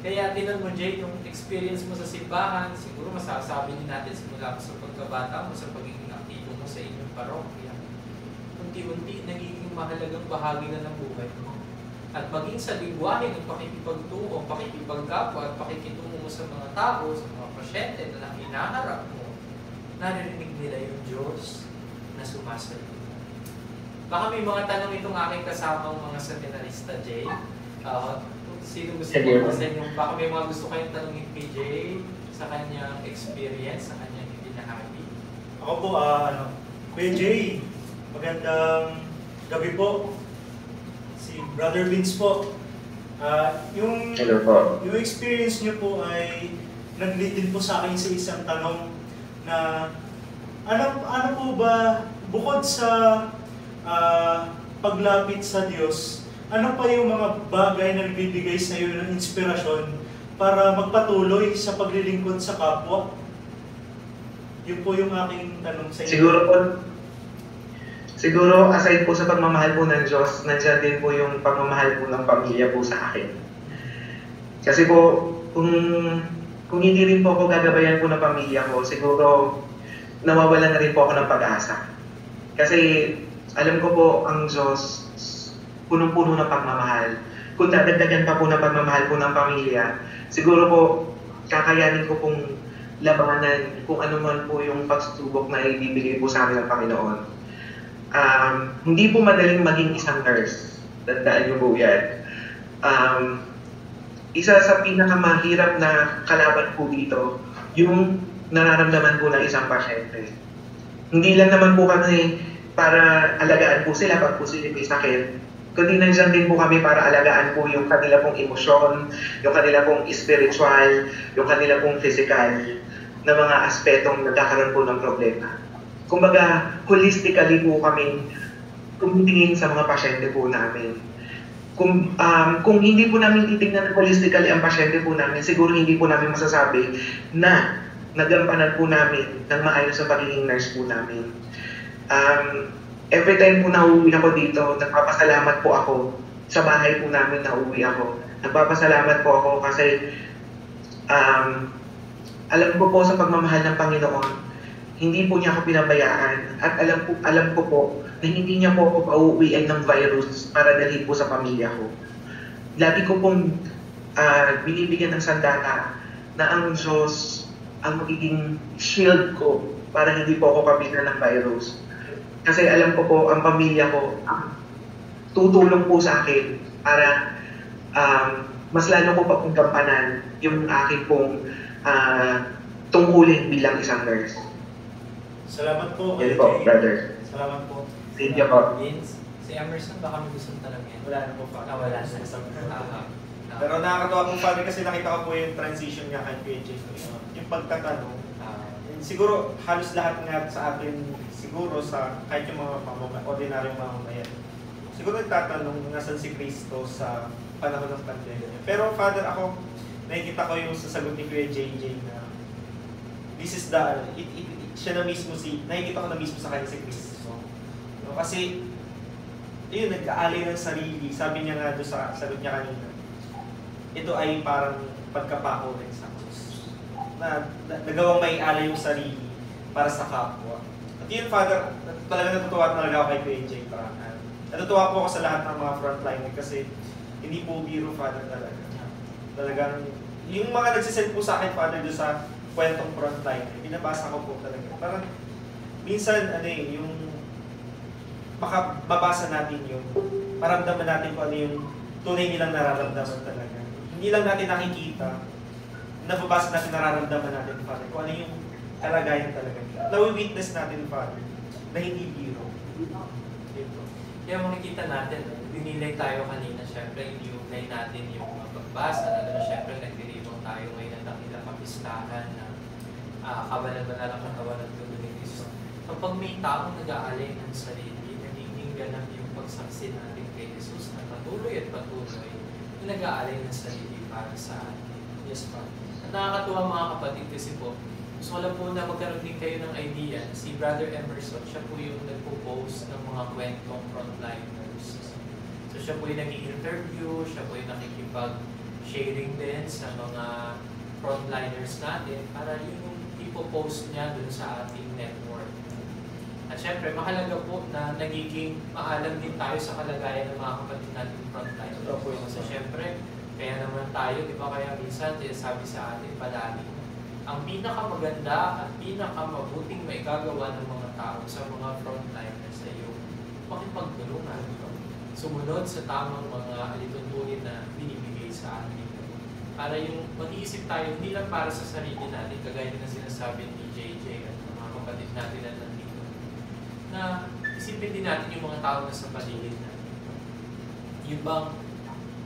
Kaya tinan mo, Jay, yung experience mo sa simbahan, siguro masasabi din natin simula mo sa pagkabata mo, sa pagiging aktibo mo sa inyong parokya. Unti-unti, nagiging mahalagang bahagi na ng buhay mo. At maging sa lingwahe ng pakikipagtungo, pakikipagkapwa at pakikitungo mo sa mga tao, sa mga pasyente na hinaharap mo, naririnig nila yung Diyos na sumasalita. Baka may mga tanong itong aking kasamang mga seminarista, Jay. Sino gusto mo sa inyo? Baka may mga gusto kayong tanongin kay Jay sa kanyang experience, sa kanyang ibinahagi. Ako po, Kuya Jay, magandang gabi po. Si Brother Vince po. Yung experience niyo po ay nag-lead din po sa akin sa isang tanong na ano po ba, bukod sa paglapit sa Diyos, ano pa yung mga bagay na nagbibigay sa iyo ng inspirasyon para magpatuloy sa paglilingkod sa kapwa? Yun po yung aking tanong sa inyo. Siguro aside po sa pagmamahal po ng Diyos, nandiyan din po yung pagmamahal po ng pamilya po sa akin. Kasi po, kung hindi rin po ako gagabayan po ng pamilya ko, siguro nawawalan na rin po ako ng pag-asa. Kasi alam ko po ang Diyos punong-puno ng pagmamahal. Kung dadagdagan pa po ng pagmamahal po ng pamilya, siguro po kakayanin ko pong labanan kung ano man po yung pagsubok na ibibigay po sa amin ng Panginoon. Hindi po madaling maging isang nurse. Tandaan niyo po yan. Isa sa pinakamahirap na kalaban po dito, yung nararamdaman po ng isang pasyente. Hindi lang naman po kami para alagaan po sila pag po sila may sakit, kundi nandiyan din po kami para alagaan po yung kanila pong emosyon, yung kanila pong spiritual, yung kanila pong physical na mga aspetong nagkakaroon po ng problema. Kumbaga, holistically po kami tumitingin sa mga pasyente po namin. Kung hindi po namin titingnan holistically ang pasyente po namin, siguro hindi po namin masasabi na nagampanan po namin ng maayos sa pagiging nurse po namin. Every time po nauwi ako dito, nagpapasalamat po ako sa bahay po namin na uwi ako. Nagpapasalamat po ako kasi alam ko po sa pagmamahal ng Panginoon, hindi po niya ako pinabayaan at alam ko po na hindi niya po ako pauuwian ng virus para dalhin po sa pamilya ko. Lagi ko pong binibigyan ng sandata na ang Diyos ang magiging shield ko para hindi po ako kabitan ng virus. Kasi alam ko po, ang pamilya ko tutulong po sa akin para mas lalo ko pa pong gampanan yung aking pong tungkulin bilang isang nurse. Salamat po. Yan po, brother. Salamat po. Thank you po. Vince, sa Si Emerson, baka may gusto talaga yan. Wala na po, Father. Wala na. Ah. Pero nakakatawa po, Father, kasi nakita ko po yung transition niya kay PJ. Yung pagtatanong, siguro halos lahat nga sa atin, siguro sa kahit yung mga ordinaryong mamamayan, siguro nagtatanong nasan si Kristo sa panahon ng pandemya. Pero Father, ako, nakikita ko yung sasagot ni Kuya JJ na this is the, siya na mismo nakikita ko na mismo sa kanya si Kristo. No, kasi, yun, nagkaalay ng sarili. Sabi niya nga doon sa sagot niya kanina, ito ay parang pagkapako rin sa krus. Nagawang may alay yung sarili para sa kapwa. At yun, Father, talaga natutuwa talaga ako kay PJ Prahan. Natutuwa po ako sa lahat ng mga frontliner kasi hindi po biro, Father, talaga. Talagang, yung mga nagsisend po sa akin, Father, doon sa kwentong frontliner, binabasa ko po talaga. Parang, minsan, yung makababasa natin yun, maramdaman natin kung ano yung tunay nilang nararamdaman talaga. Hindi lang natin nakikita, nababasa natin, nararamdaman natin, Father, kung ano yung kalagayan talaga. Nawi-witness natin, Father, na hindi biro. Ito. Yung makikita natin, binilay tayo kanina, syempre, iniugnay natin yung pagbasa, lalo na syempre, nagdiribong tayo ngayon ng dakilang kapistahan na kabalan-banal ang katawan ng dugo ni Kristo. Kapag may taong nag-aalay ng sarili, nagiging ganap yung pagsaksi natin kay Jesus na patuloy at patuloy na nag-aalay ng sarili para sa atin. Yes, pa. At nakakatuwa mga kapatid kasi po, gusto ko lang po na magkaroon din kayo ng idea. Si Brother Emerson, siya po yung nagpo-post ng mga kwentong frontliners. So siya po yung nag-i-interview, siya po yung nakikipag-sharing din sa mga frontliners natin para yung ipo-post niya dun sa ating network. At syempre, mahalaga po na nagiging maalam din tayo sa kalagayan ng mga kapatid natin frontliners. So syempre, kaya naman tayo, di ba kaya minsan, sabi sa atin palagi, ang pinakamaganda at pinakamabuting maigagawa ng mga tao sa mga frontliners ay yung makipagtulungan. Sumunod sa tamang mga alituntunin na binibigay sa atin. Para yung mag-iisip tayo, hindi lang para sa sarili natin, kagaya na sinasabi ni JJ at mga kapatid natin na nandito, na isipin din natin yung mga tao na sa paligid natin. Yung bang,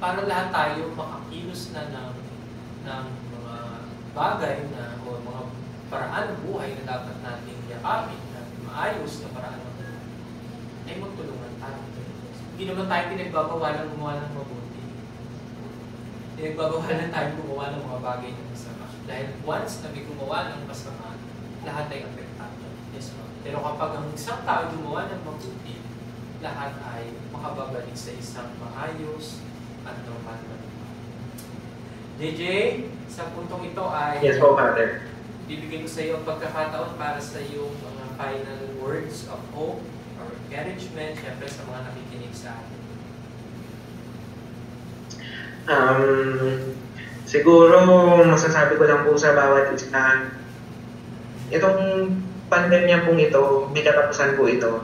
para lahat tayo makakilos na ng mga bagay na o mga paraan ng buhay na dapat nating yakapin na maayos na paraan ng buhay, ay magtulungan tayo. Hindi naman tayo pinagbabawalan gumawa ng mabuti. Pinagbabawalan tayo gumawa ng mga bagay na masama. Dahil once na may gumawa ng masama, lahat ay apektado. Yes, pero kapag ang isang tao gumawa ng mabuti, lahat ay makababalik sa isang maayos at normal na buhay. JJ, sa puntong ito ay Yes po, Father. bibigyan ko sa iyo ang pagkakataon para sa iyong mga final words of hope or encouragement, syempre sa mga nakikinig sa atin. Siguro masasabi ko lang po sa bawat isa, itong pandemya pong ito, may katapusan po ito.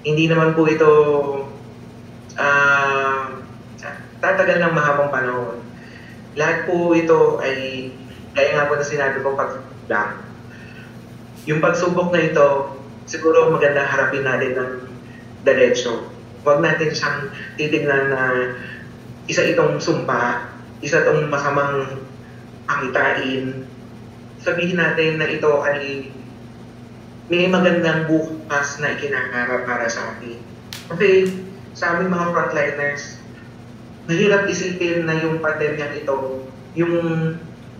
Hindi naman po ito tatagal ng mahabang panahon. Lahat po ito ay, gaya nga po na sinabi ko, pagsubok. Yung pagsubok na ito, siguro maganda harapin natin ng diretso. Huwag natin siyang titignan na isa itong sumpa, isa itong masamang pangitain. Sabihin natin na ito ay may magandang bukas na ikinakaharap para sa atin. Kasi sa aming mga frontliners, mahirap isipin na yung pandemya ito, yung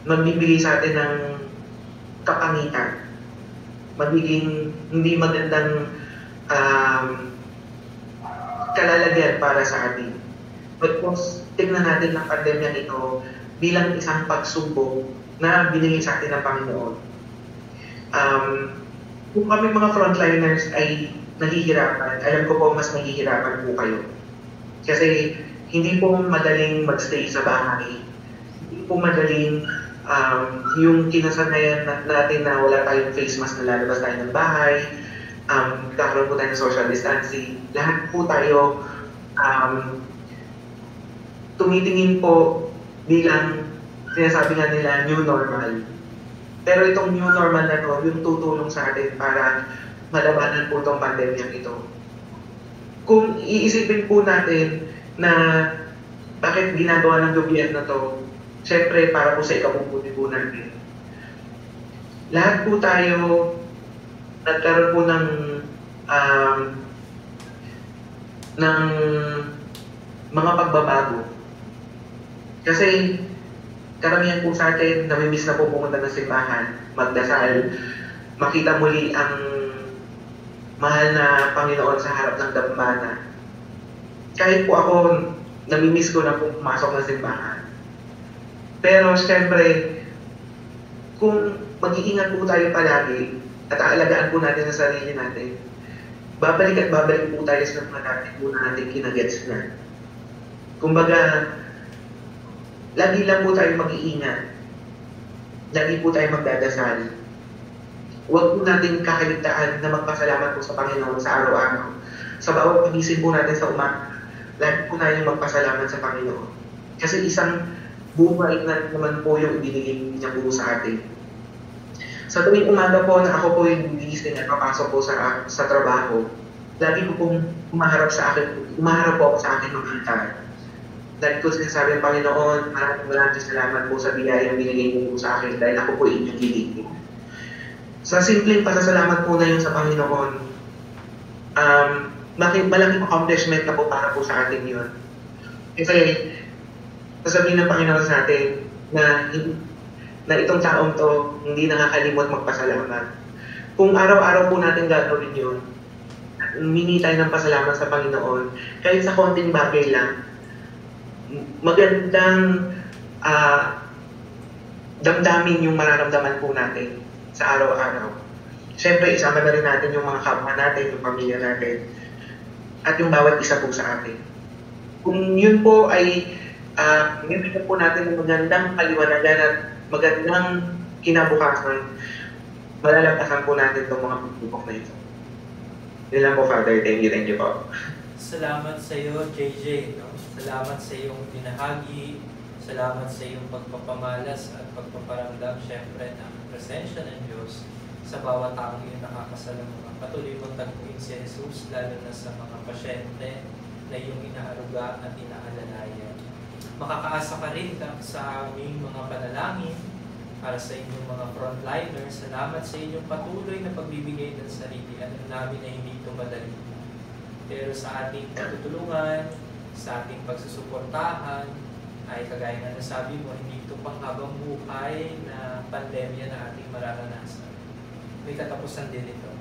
magbibigay sa atin ng kapangitan, magiging hindi magandang kalalagyan para sa atin. But kung tignan natin ang pandemya ito bilang isang pagsubok na binigay sa atin ng Panginoon. Kung kami mga frontliners ay nahihirapan, alam ko po mas nahihirapan po kayo. Kasi hindi po madaling magstay sa bahay. Hindi po madaling yung kinasanayan natin na wala tayong face mask na lalabas tayo ng bahay, kakaroon po tayo ng social distancing. Lahat po tayo tumitingin po bilang sinasabi nga nila new normal. Pero itong new normal na to, yung tutulong sa atin para malabanan po itong pandemya ito. kung iisipin po natin na bakit ginagawa ng gobyerno to, syempre para po sa ikabubuti po natin. Lahat po tayo nagkaroon po ng mga pagbabago. Kasi karamihan po sa atin, namimiss na po pumunta ng simbahan, magdasal, makita muli ang mahal na Panginoon sa harap ng dambana. Kahit po ako, namimiss ko na po pumasok ng simbahan. Pero syempre, kung mag-iingat po tayo palagi at aalagaan po natin sa sarili natin, babalik at babalik po tayo sa mga natin po natin kinagets na. Kumbaga, lagi lang po tayo mag-iingat. Lagi po tayo magdadasal. Huwag po natin kakaligtaan na magpasalamat po sa Panginoon sa araw-araw. Sa bawat pagising po natin sa umaga, lagi po natin magpasalamat sa Panginoon. Kasi isang buhay na naman po yung ibinigay niya po sa atin. Sa tuwing umaga po na ako po yung gigising at papasok po sa trabaho, lagi po pong umaharap po ako sa akin ng altar. Lagi ko sinasabi ng Panginoon, maraming salamat po sa biyayang binigay niyo po sa akin dahil ako po inyong giligin. Sa simpleng pasasalamat po na yun sa Panginoon, malaking accomplishment na po para po sa atin yun. Kasi, sasabihin ng Panginoon sa atin na itong taong to hindi nakakalimot magpasalamat. Kung araw-araw po natin gagawin yun, humingi tayo ng pasalamat sa Panginoon, kahit sa konting bagay lang, magandang damdamin yung mararamdaman po natin sa araw-araw. Siyempre, isama na rin natin yung mga kapwa natin, yung pamilya natin, at yung bawat isa po sa atin. Kung yun po ay nibigyan po natin ng magandang paliwanagan at magandang kinabukasan, malalampasan po natin itong mga pagtubok na ito. Yun lang po, Father. Thank you po. Salamat sa iyo, JJ. No? Salamat sa iyong binahagi. Salamat sa iyong pagpapamalas at pagpaparamdam, syempre, ng presensya ng Diyos sa bawat taong iyong nakakasalamuha. Patuloy mong tagpuin si Jesus, lalo na sa mga pasyente na iyong inaaruga at inaalalayan. Makakaasa ka rin sa aming mga panalangin para sa inyong mga frontliners. Salamat sa inyong patuloy na pagbibigay ng sarili. Alam namin na hindi ito madali. Pero sa ating patutulungan, sa ating pagsusuportahan, ay kagaya nga nasabi mo, hindi ito panghabang buhay na pandemya na ating mararanasan. May katapusan din ito.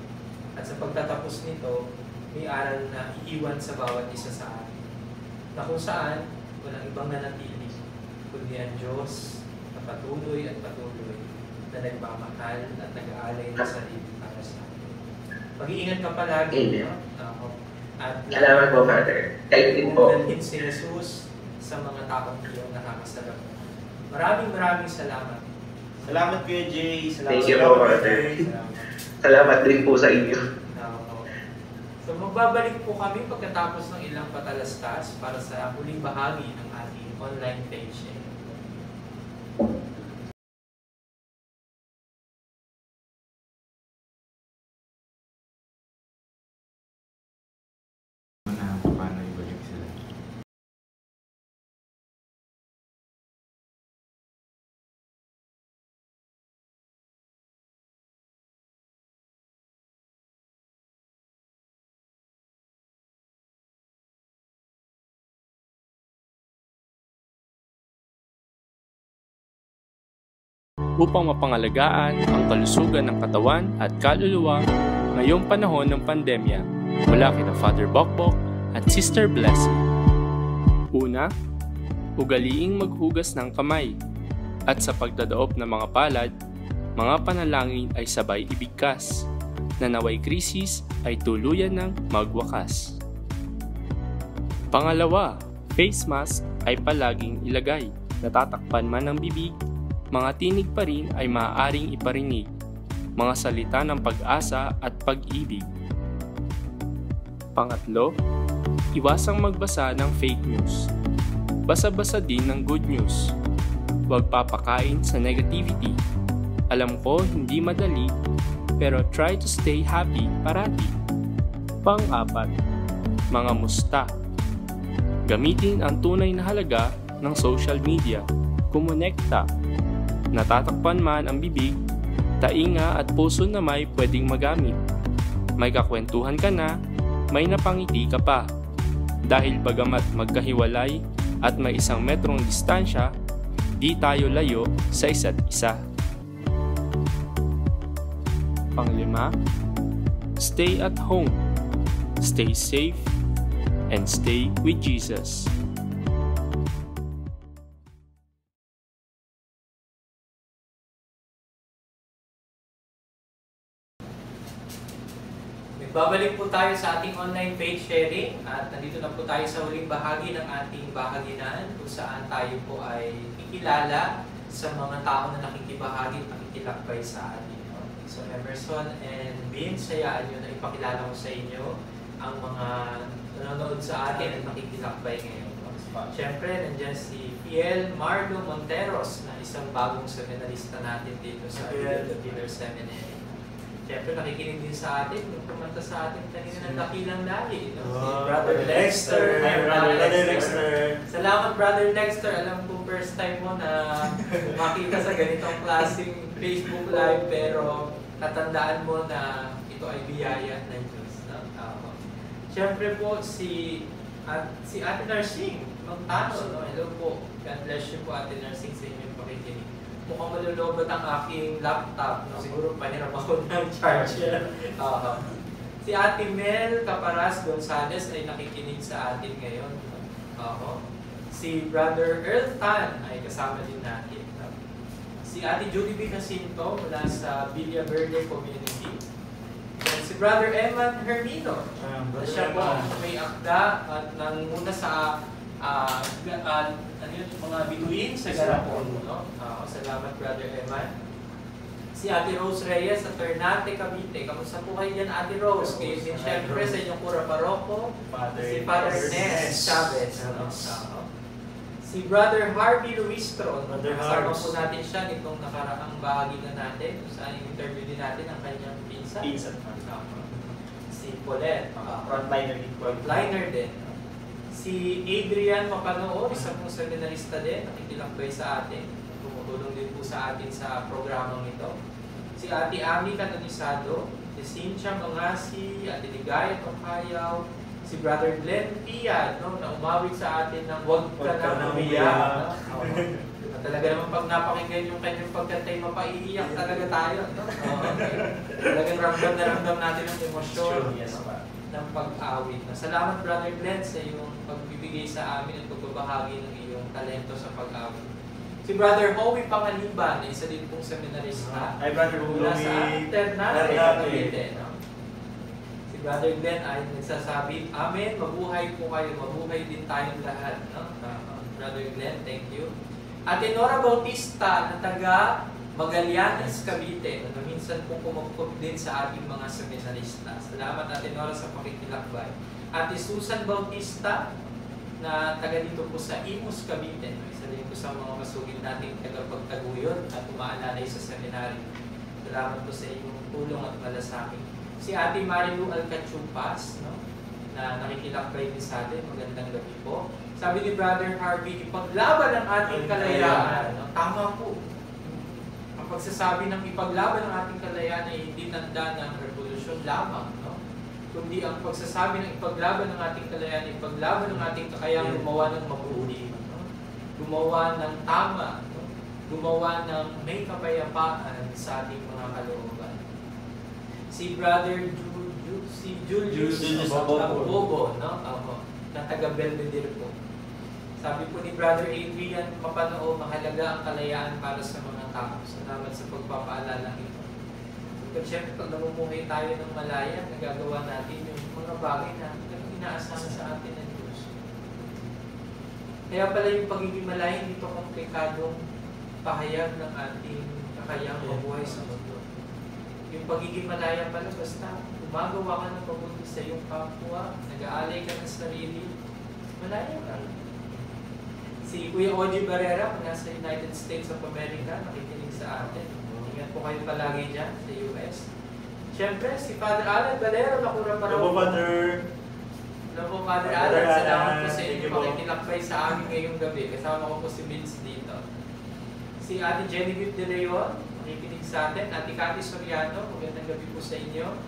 At sa pagtatapos nito, may aral na iiwan sa bawat isa sa atin. Na kung saan, walang ibang nanatili, kundi ang Diyos na patuloy at patuloy na nagmamahal at nag-aalay ng sarili para sa atin. Mag-iingat ka palagi. No? At salamat po, Father. Thank you po. Dalhin si Jesus sa mga taong iyong nakakasalamuha. Maraming salamat. Salamat, Kuya Jay. Thank you po, Father. Salamat din po sa inyo. So magbabalik po kami pagkatapos ng ilang patalastas para sa huling bahagi ng ating online page. Paano ibalik sila? Upang mapangalagaan ang kalusugan ng katawan at kaluluwa ngayong panahon ng pandemya, mula kina Father Bokbok at Sister Blessing. Una, ugaliing maghugas ng kamay at sa pagdadaop ng mga palad, mga panalangin ay sabay ibigkas na naway krisis ay tuluyan ng magwakas. Pangalawa, face mask ay palaging ilagay. Natatakpan man ng bibig, mga tinig pa rin ay maaaring iparinig, mga salita ng pag-asa at pag-ibig. Pangatlo, iwasang magbasa ng fake news. Basa-basa din ng good news. Huwag papakain sa negativity. Alam ko hindi madali, pero try to stay happy parati. Pang-apat, mga musta. Gamitin ang tunay na halaga ng social media. Kumonekta. Natatakpan man ang bibig, tainga at puso na may pwedeng magamit. May kakwentuhan ka na, may napangiti ka pa. Dahil bagamat magkahiwalay at may 1 metrong distansya, di tayo layo sa isa't isa. Panglima, stay at home, stay safe, and stay with Jesus. Babalik po tayo sa ating online faith sharing at nandito na po tayo sa huling bahagi ng ating bahaginan kung saan tayo po ay kikilala sa mga tao na nakikibahagi at nakikilakbay sa atin. So Emerson and Vince, sayaan nyo na ipakilala ko sa inyo ang mga nanonood sa atin at nakikilakbay ngayon. Siyempre, nandiyan si Fiel Marlo Monteros na isang bagong seminarista natin dito sa The Pillar Seminary. Siyempre, nakikinig din sa atin. Nung pumunta sa atin kanina ng dakilang dali. No? Si Brother Dexter. Hi, Brother Dexter. Salamat, Brother Dexter. Alam ko, first time mo na makita sa ganitong klaseng Facebook Live. Pero, tatandaan mo na ito ay biyaya ng Diyos. No? Siyempre po, si Ate Narsing Montano. No? Hello po. God bless you po, Ate Narsing, sa inyong pakikinig. Mukhang malulobot ang aking laptop. No? Siguro pahiram ako ng charger. Si Ate Mel Caparas Gonzales ay nakikinig sa atin ngayon. Si Brother Earl Tan ay kasama din natin. Si Ate Judy B. Jacinto mula sa Villa Verde Community. And si Brother Eman Hermino. Siya po may akda at nanguna sa mga bituin sa Garapon. No? Salamat, Brother Eman. Si Ate Rose Reyes sa Ternate, Cavite. Kamusta po kayo yan, Ate Rose? Kayo din siyempre sa inyong Cura Paroko. Si Father Ernest Chavez. Si Brother Harvey Luistro. Kasama po natin siya nitong nakaraang bahagi na natin. Saan interview din natin ang kanyang pinsan. Si Paulette. Frontliner din. Si Adrian Mapanood, isang pong seminarista din, nakikilakbay sa atin. Tumutulong din po sa atin sa programang ito. Si Ate Ami Canonisado, si Cynthia Mangasi, Ate Ligaya Tokayaw, si Brother Glenn Piad, no, na umawit sa atin ng huwag ka na umiyak. Talaga naman pag napakinggan yung kanyang pagkantay, mapaiiyak talaga tayo. No? Talagang ramdam na ramdam natin ang emosyon. Ng pag-awit. Salamat, Brother Glenn, sa iyong pagbibigay sa amin at pagbabahagi ng iyong talento sa pag-awit. Si Brother Howie Pangaliban, na isa din pong seminarista. Ay, Brother mula sa Ternate, Cavite. No? Si Brother Glenn ay nagsasabi, Amen, mabuhay po kayo, mabuhay din tayong lahat. No? Brother Glenn, thank you. Ate Nora Bautista, na taga Magallanes, Cavite, na minsan po kumukop din sa ating mga seminarista. Salamat, Ate Nora, sa pakikilakbay. Ate Susan Bautista, na taga dito po sa Imus, Cavite. Isa din po sa mga masugid nating tagapagtaguyod at umaalalay sa seminary. Salamat po sa iyong tulong at malasakit. Si Ate Marilu Alcachupas, no, na nakikilakbay din sa atin. Magandang gabi po. Sabi ni Brother Harvey, ipaglaban ang ating kalayaan. No? Tama po. Ang pagsasabi ng ipaglaban ng ating kalayaan ay hindi tanda ng revolusyon lamang, no? Kundi ang pagsasabi ng ipaglaban ng ating kalayaan, ipaglaban ng ating kakayang gumawa ng mabuti, no? Gumawa ng tama, no? Gumawa ng may kapayapaan sa ating mga kalooban. Si Brother Julius Bobo, no? Na taga Belvedere po. Sabi po ni Brother Adrian Mapanoo, mahalaga ang kalayaan para sa mga tao. Salamat sa pagpapaalala ito. Pero siyempre, pag namumuhay tayo ng malaya, nagagawa natin yung mga bagay na inaasahan sa atin ng Diyos. Kaya pala yung pagiging malaya, hindi ito komplikadong pahayag ng ating kakayang mabuhay sa mundo. Yung pagiging malaya pala, basta gumagawa ka ng mabuti sa iyong kapwa, nag-aalay ka ng sarili, malaya ka. Si Kuya Oji Barrera mula sa United States of America, nakikinig sa atin. Ingat po kayo palagi dyan sa US. Siyempre, si Father Alan Valero na Cura Paroko. Father. Hello po, Father Alan. Salamat po sa inyo pakikinakbay sa amin ngayong gabi. Kasama ko po si Vince dito. Si Ate Genevieve De Leon, makikinig sa atin. Ate Cathy Soriano, magandang gabi po sa inyo.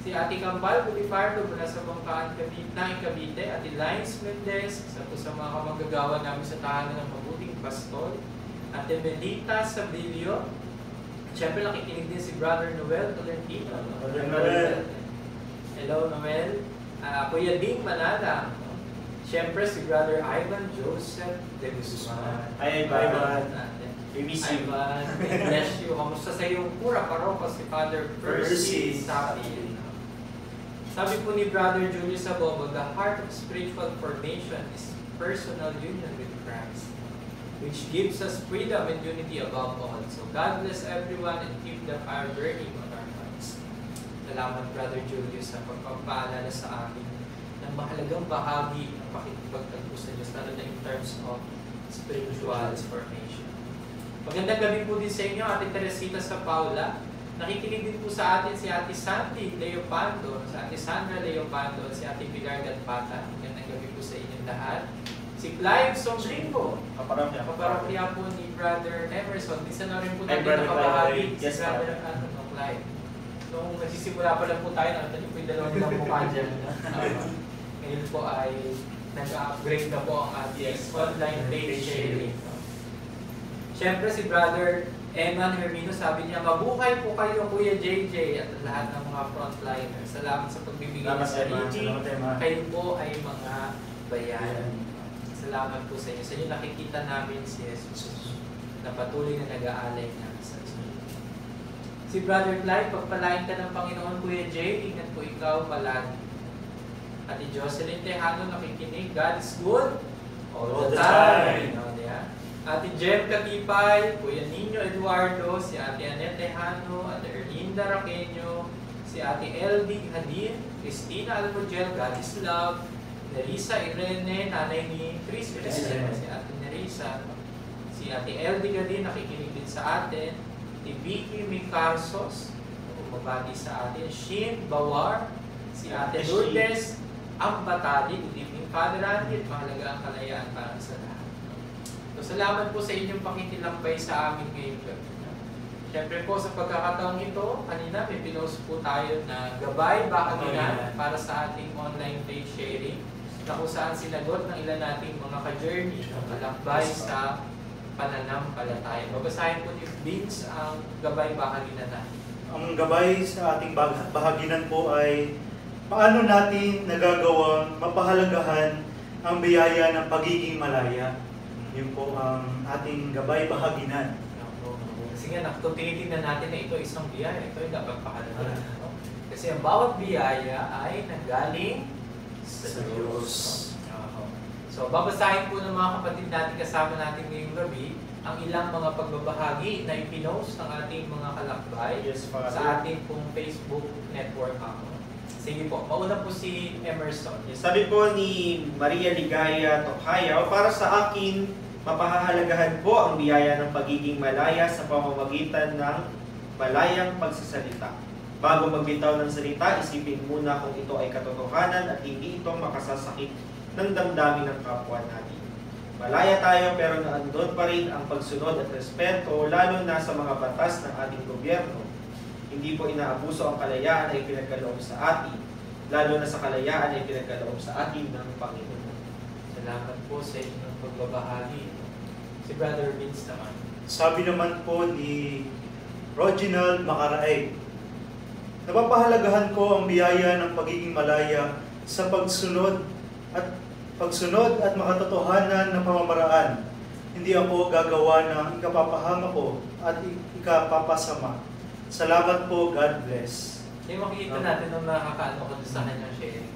Si Ate Campal Bulifardo mula sa Bangkaan, Cavite. Ate Lines Mendez, isa po sa mga kamanggagawa namin sa tahanan ng mabuting pastol. Ate Melita Sabilio. Siyempre nakikinig din si Brother Noel Tolentino. Hello Noel. Kuya Ding Manada. Siyempre si Brother Ivan Joseph De Guzman. Ay, Ivan. We miss you. Ivan, bless you. Kamusta sa iyong pura paroko si Father Percy Sapi. Sabi po ni Brother Julius Sabobo, the heart of spiritual formation is personal union with Christ, which gives us freedom and unity above all. So God bless everyone and keep the fire burning on our hearts. Salamat Brother Julius sa pagpapaalala sa amin ng mahalagang bahagi ng pakikipagtagpo sa Diyos, lalo na in terms of spiritual formation. Magandang gabi po din sa inyo, Ate Teresita sa Paula. Nakikinig din po sa atin si Ate Sandy Leopando, si Ate Sandra Leopando, at si Ate Pilar Gatpata. Magandang gabi po sa inyong lahat. Si Clive Sombrino, kaparokya po ni Brother Emerson. Minsan na rin po natin nakabahagi si Brother Clive. Nung nagsisimula pa lang po tayo, nakita po yung dalawang nilang mukha dyan. Ngayon po ay nag-upgrade na po ang ating online page sharing. Siyempre si Brother Eman Hermino, sabi niya, mabuhay po kayo Kuya JJ at lahat ng mga frontliners. Salamat sa pagbibigay ng sarili. Kayo po ay mga bayan. Salamat po sa inyo. Sa inyo nakikita namin si Jesus na patuloy na nag-aalay na sa inyo. Si Brother Clive, pagpalain ka ng Panginoon Kuya J, ingat po ikaw palagi. Ate Jocelyn Tejano, nakikinig, God is good all the time. Ate Jem Katipay, Kuya Nino Eduardo, si Ate Annette Tejano, Ate Erlinda Raqueño, si Ate LD Hadin, Cristina Almogel, God is Love, Nerissa Irene, nanay ni Chris Irene, si Ate Nerissa, si Ate LD Gadin, nakikinig din sa atin, si Vicky Micarsos, bumabati sa atin, Shin Bawar, si Ate Lourdes Ambatali, good evening Father Andy, mahalaga ang kalayaan para sa lahat. So, salamat po sa inyong pakikilambay sa amin ngayong gabi. Siyempre po sa pagkakataong ito, kanina may pinost po tayo na gabay bahaginan para sa ating online page sharing na kung saan sinagot ng ilan nating mga ka-journey na kalakbay sa pananampalataya. Babasahin po ni Vince ang gabay bahaginan natin. Ang gabay sa ating bahaginan po ay paano natin nagagawang mapahalagahan ang biyaya ng pagiging malaya. Yun po ang ating gabay bahaginan. Kasi nga, kung tinitingnan natin na ito isang biyaya, ito ay dapat pahalagahan. Kasi ang bawat biyaya ay nanggaling sa Diyos. So, babasahin po ng mga kapatid natin kasama natin ngayong gabi ang ilang mga pagbabahagi na ipinost ng ating mga kalakbay sa ating pong Facebook network account. Sige po, mauna po si Emerson. Sabi po ni Maria Ligaya Tokhayaw, para sa akin, mapahahalagahan po ang biyaya ng pagiging malaya sa pamamagitan ng malayang pagsasalita. Bago magbitaw ng salita, isipin muna kung ito ay katotohanan at hindi ito makasasakit ng damdamin ng kapwa natin. Malaya tayo pero naandun pa rin ang pagsunod at respeto, lalo na sa mga batas ng ating gobyerno. Hindi po inaabuso ang kalayaan ay pinagkaloob sa atin, lalo na sa kalayaan ay pinagkaloob sa atin ng Panginoon. Salamat po sa inyong pagbabahagi. Si Brother Vince naman. Sabi naman po ni Reginald Macaraeg, napapahalagahan ko ang biyaya ng pagiging malaya sa pagsunod at makatotohanan ng pamamaraan. Hindi ako gagawa ng ikapapahama ko at ikapapasama. Salamat po, God bless. Yung makikita natin nung nakakaano ko sa kanyang sharing.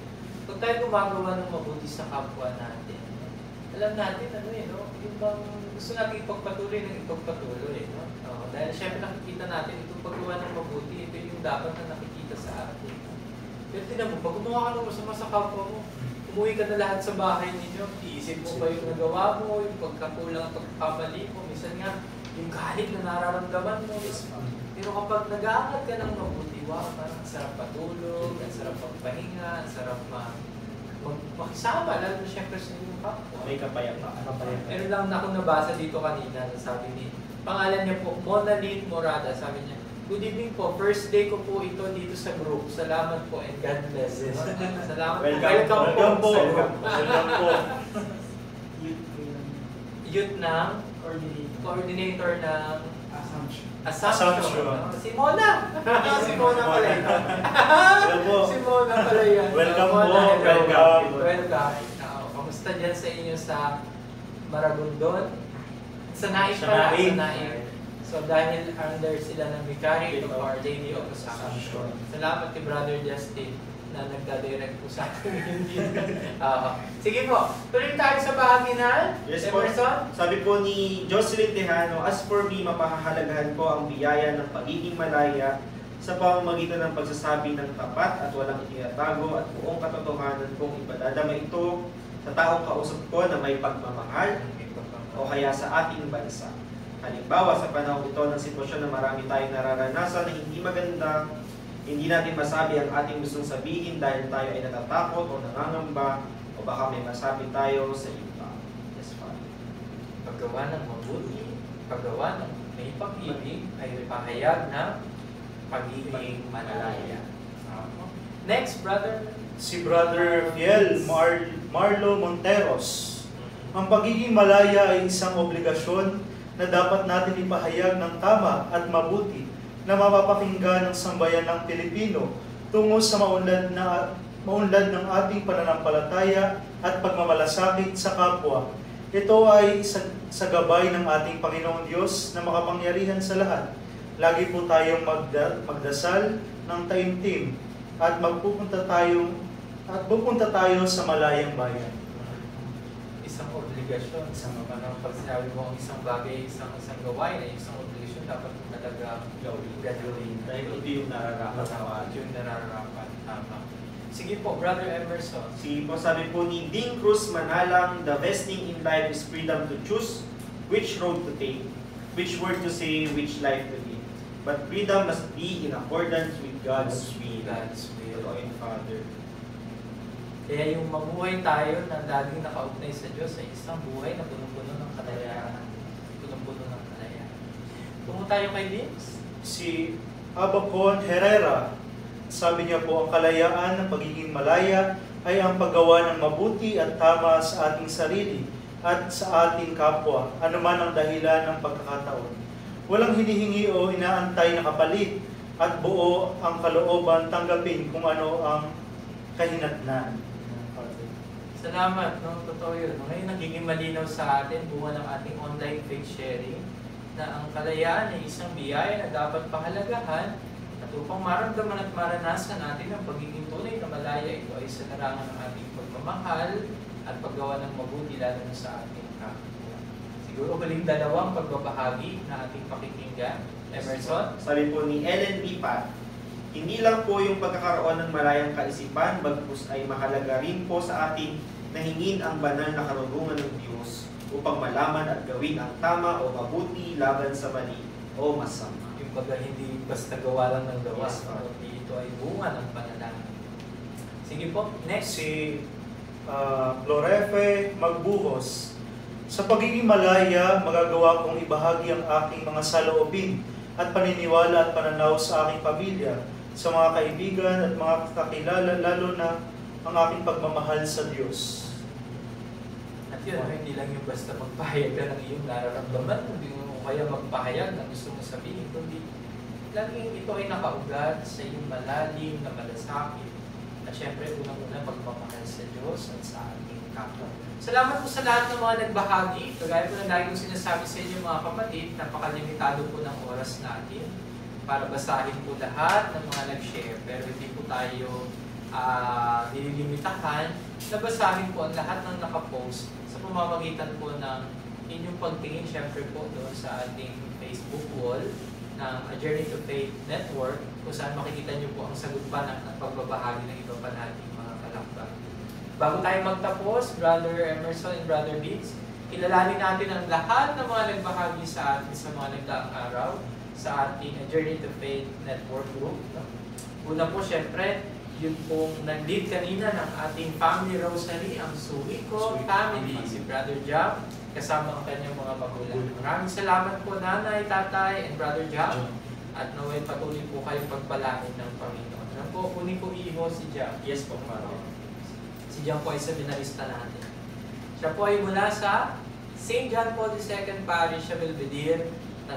Kung tayo gumagawa ng mabuti sa kapwa natin, alam natin no? Yung bang gusto natin ipagpatuloy ng ipagpatuloy, no? Dahil syempre nakikita natin itong paggawa ng mabuti, ito yung dapat na nakikita sa atin. Pero tinan mo, pag gumawa ka ng masama sa kapwa mo, umuwi ka na lahat sa bahay ninyo, iisip mo ba yung nagawa mo, yung pagkakulang at pagpapali mo, minsan nga, yung galit na nararamdaman mo. Pero kapag nag-aangat ka ng mabuti, wow, parang sarap patulog, ang sarap magpahinga, ang sarap makisama, lalo na syempre sa inyong kapwa. May kapayapaan. Meron lang na akong nabasa dito kanina, sabi ni, pangalan niya po, Monalyn Morada, sabi niya, good evening po, first day ko po ito dito sa group. Salamat po and God bless. Salamat Welcome po. Welcome po. Youth ng coordinator ng Assumption. Si Mona! Si Mona pala ito. Hello po. Si Mona pala yan. Welcome Mona, po. hello. Welcome. Welcome. Kamusta dyan sa inyo sa Maragondon? Sa Naip pala. Sa Naip. So dahil under sila ng Vicary of Our Lady of Assumption. Salamat kay Brother Justin na nagda-direct po sa akin. Sige po, tuloy tayo sa bahagi na Yes po. Emerson. Sabi po ni Jocelyn Tejano, as for me, mapahahalagahan ko ang biyaya ng pagiging malaya sa pamamagitan ng pagsasabi ng tapat at walang itinatago at buong katotohanan kong ipadadama ito sa taong kausap ko na may pagmamahal o kaya sa ating bansa. Halimbawa, sa panahon ito ng sitwasyon na marami tayong nararanasan na hindi maganda, hindi natin masabi ang ating gustong sabihin dahil tayo ay natatakot o nangangamba o baka may masabi tayo sa iba. Yes, Father. Paggawa ng mabuti, paggawa ng may pag-ibig ay pahayag ng pagiging malaya. Next, brother. Si Brother Fiel Marlo Monteros. Ang pagiging malaya ay isang obligasyon na dapat natin ipahayag ng tama at mabuti na mapapakinggan ng sambayan ng Pilipino tungo sa maunlad ng ating pananampalataya at pagmamalasakit sa kapwa. Ito ay sa gabay ng ating Panginoong Diyos na makapangyarihan sa lahat. Lagi po tayong magdasal ng taimtim at pupunta tayo sa malayang bayan. Isang obligasyon, pag sinabi mo ang isang bagay, isang gawain ay isang obligasyon, dapat talaga gagawin. Dahil ito yung nararapat. Yung nararapat. Tama. Sige po, Brother Emerson. Sige po, sabi po ni Ding Cruz Manalang, the best thing in life is freedom to choose which road to take, which word to say, which life to live. But freedom must be in accordance with God's will. God's will. Totoo yun, Father. Kaya yung mabuhay tayo na laging nakaugnay sa Diyos ay isang buhay na punong-puno ng kalayaan. Punong-puno ng kalayaan. Tungo tayo kay Vince. Si Abacon Herrera, sabi niya po, ang kalayaan ng pagiging malaya ay ang paggawa ng mabuti at tama sa ating sarili at sa ating kapwa, anuman ang dahilan ng pagkakataon. Walang hinihingi o inaantay na kapalit at buo ang kalooban tanggapin kung ano ang kahinatnan. Salamat, no? Totoo yun. Ngayon nagiging malinaw sa atin, bunga ng ating online faith sharing, na ang kalayaan ay isang biyaya na dapat pahalagahan at upang maramdaman at maranasan natin ang pagiging tunay na malaya, ito ay sa larangan ng ating pagmamahal at paggawa ng mabuti lalo na sa ating kapwa. Siguro huling dalawang pagbabahagi na ating pakikinggan. Emerson? Sabi po ni Ellen B. Pat, hindi lang po yung pagkakaroon ng malayang kaisipan, bagkus ay mahalaga rin po sa ating nahingin ang banal na karunungan ng Diyos upang malaman at gawin ang tama o mabuti laban sa mali o masama. Yung baga hindi basta gawa lang ng gawa, Yes, Father. ito ay bunga ng panalangin. Sige po, next. Si Florefe Magbuhos, sa pagiging malaya, magagawa kong ibahagi ang aking mga saloobin at paniniwala at pananaw sa aking pamilya, sa mga kaibigan at mga kakilala, lalo na ang aking pagmamahal sa Diyos. At yun, hindi lang yung basta magpahayag ka ng iyong nararamdaman, hindi mo kaya magpahayag ng gusto mo sabihin, kundi laging ito ay nakaugat sa iyong malalim na malasakit. At syempre, unang-una pagmamahal sa Diyos at sa ating kapwa. Salamat po sa lahat ng mga nagbahagi. Kagaya po na lagi kong sinasabi sa inyo mga kapatid, napakalimitado po ng oras natin para basahin po lahat ng mga nag-share. Pero hindi po tayo nililimitahan na basahin po ang lahat ng nakapost sa pamamagitan po ng inyong pagtingin syempre po doon sa ating Facebook wall ng A Journey to Faith Network kung saan makikita nyo po ang sagot pa ng pagbabahagi ng iba pa nating mga kalakbang. Bago tayo magtapos, Brother Emerson and Brother Vince, kilalanin natin ang lahat ng mga nagbahagi sa atin sa mga nagdaang araw sa ating A Journey to Faith Network group. Una po, syempre, yun pong nag-lead kanina ng ating family rosary, ang Suiko family, si Brother Jam, kasama ang kanyang mga magulang. Maraming salamat po nanay, tatay, and Brother Jam. At naway patuloy po kayong pagpalain ng Panginoon. Ano po, kunin po iho si Jam. Yes po, Father. Si Jam po ay seminarista natin. Siya po ay mula sa St. John Paul II Parish sa Belvedere,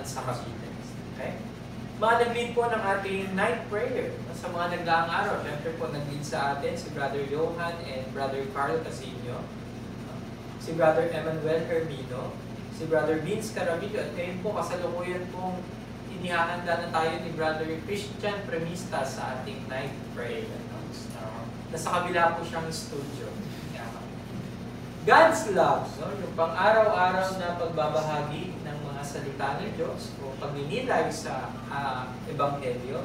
sa Cavite. Okay? Mga nag-lead po ng ating night prayer sa mga nagdaang araw. Siyempre po nag-lead sa atin si Brother Johan and Brother Carl Casino, si Brother Emmanuel Hermino, si Brother Vince Caramillo, at ngayon po kasalukuyan pong inihahanda na tayo ni Brother Christian Premista sa ating night prayer. Nasa kabila po siyang studio. God's love, no? Yung pang-araw-araw na pagbabahagi ng mga salita ng Diyos o pagninilay sa Ebanghelyo.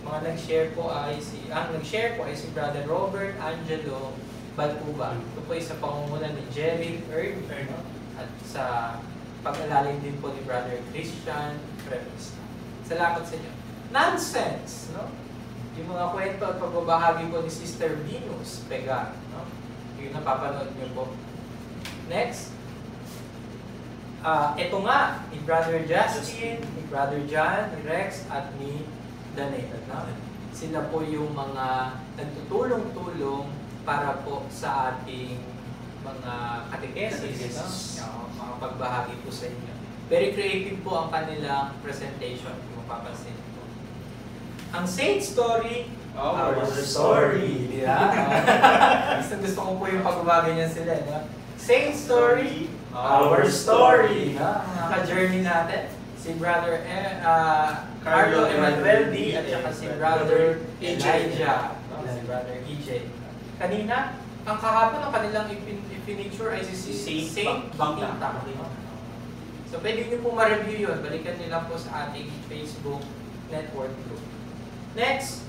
Mga nag-share po ay si Brother Robert Angelo Balcuba. Ito po ay sa pangunguna ni Jerry Ernie, no? At sa pag-alalim din po ni Brother Christian Premista. Salamat sa inyo. Nonsense, no? Yung mga kwento at pagbabahagi po ni Sister Venus Pegar, no? Yung napapanood niyo po. Next. Ito nga, ni Brother Justin, ni Brother John, ni Rex, at ni Danette. No? Sila po yung mga nagtutulong-tulong para po sa ating mga catechesis, no? Mga pagbahagi po sa inyo. Very creative po ang kanilang presentation, kung mapapansin po. Ang Saint Story, Our Story. Yeah. Gusto ko po yung pagbabagay niya sila. No? Saint Story, Our Story. No? Mga ka-journey natin. Si Brother Carlo Emanuel D. at saka si Brother Elijah. No? Si Brother EJ. Kanina, ang kahapon ng kanilang ipiniture ay si Saint Bakita. So pwede nyo po ma-review yun. Balikan nila po sa ating Facebook network group. Next,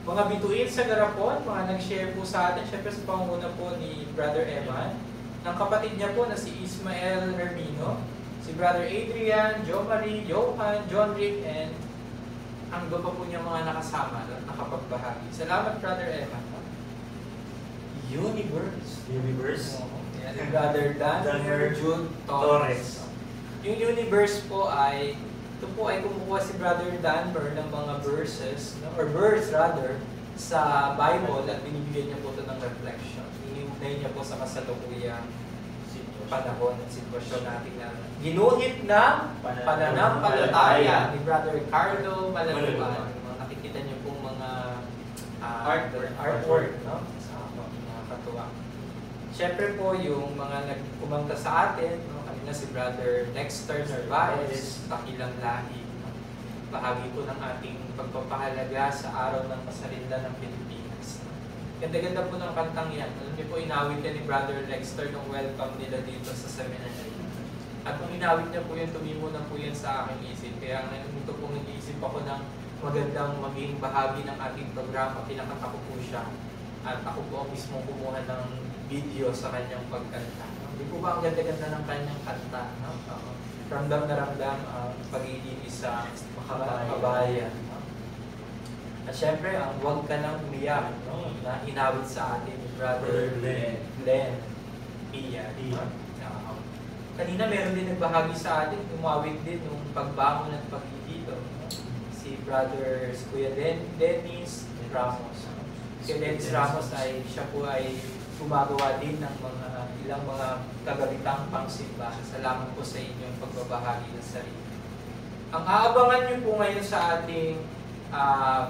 mga bituin sa Garapon, mga nag-share po sa atin, syempre sa pangunguna po ni Brother Evan, ng kapatid niya po na si Ismael Hermino, si Brother Adrian, Jo Marie, Johan, John Rick, and ang iba pa po niya mga nakasama at nakapagbahagi. Salamat, Brother Evan. Universe. Yan, Brother Daniel Jude Torres. Yung Universe po ay, ito po ay kumukuha si Brother Danmer ng mga verses, no? Or verse rather, sa Bible at binibigyan niya po ito ng reflection. Iniugnay niya po sa kasalukuyang panahon at sitwasyon natin na ginuhit ng pananampalataya ni Brother Carlo Malaluban. Nakikita niyo po mga artwork, no? Sa mga katuwa. Siyempre po yung mga nagkumanta sa atin, no? Kanina si Brother Dexter Narvaez, Takilang Lahi. No? Bahagi po ng ating pagpapahalaga sa araw ng Kasarinlan ng Pilipinas. No? Ganda-ganda po ng kantang yan. Alam niyo po, inawit yan ni Brother Dexter nung welcome nila dito sa seminary. At nung inawit niya po yun, tumimo na po yan sa aking isip. Kaya ngayon ito po nag-iisip ako ng magandang maging bahagi ng ating programa. Pinakanta ko po siya. At ako po mismo kumuha ng video sa kanyang pagkanta. Hindi po ba ang ganda-ganda ng kanyang kanta? No? Ramdam na ramdam ang pagiging isa makabayan. No? At syempre, ang huwag ka nang umiyak, no? Na inawit sa atin ni Brother Glenn Pia. No? Kanina meron din nagbahagi sa atin, umawit din yung pagbangon at pagdidito. No? Si Brother Kuya Dennis Ramos. Si Dennis Ramos ay siya po ay gumagawa din ng ilang mga kagalitang pangsimbahan. Salamat po sa inyong pagbabahagi ng sarili. Ang aabangan nyo po ngayon sa ating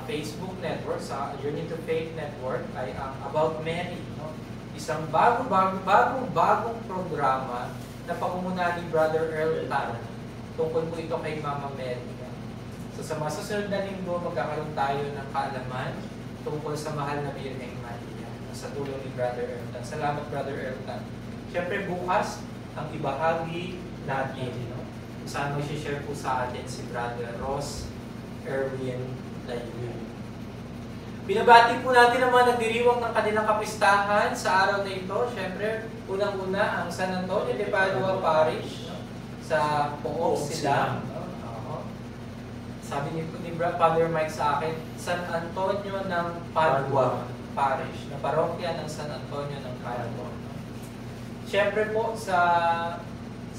Facebook network, sa Journey to Faith Network, ay ang About Mary. No? Isang bagong programa na pangunguna ni Brother Earl Tan. Tungkol po ito kay Mama Mary. So sa mga susunod na linggo, magkakaroon tayo ng kaalaman tungkol sa mahal na Birheng Maria sa tulong ni Brother Earl Tan. Salamat, Brother Earl Tan. Siyempre bukas, ang ibahagi natin, no? Saan mag-share po sa atin si Brother Ross Erwin Layun. Binabati po natin ang mga nagdiriwang ng kanilang kapistahan sa araw na ito. Siyempre, unang-una ang San Antonio de Padua Parish, no? Sa Pook Silang. No? Sabi ni Father Mike sa akin, San Antonio ng Padua. Parish na parokya ng San Antonio ng Caragon. Siyempre po sa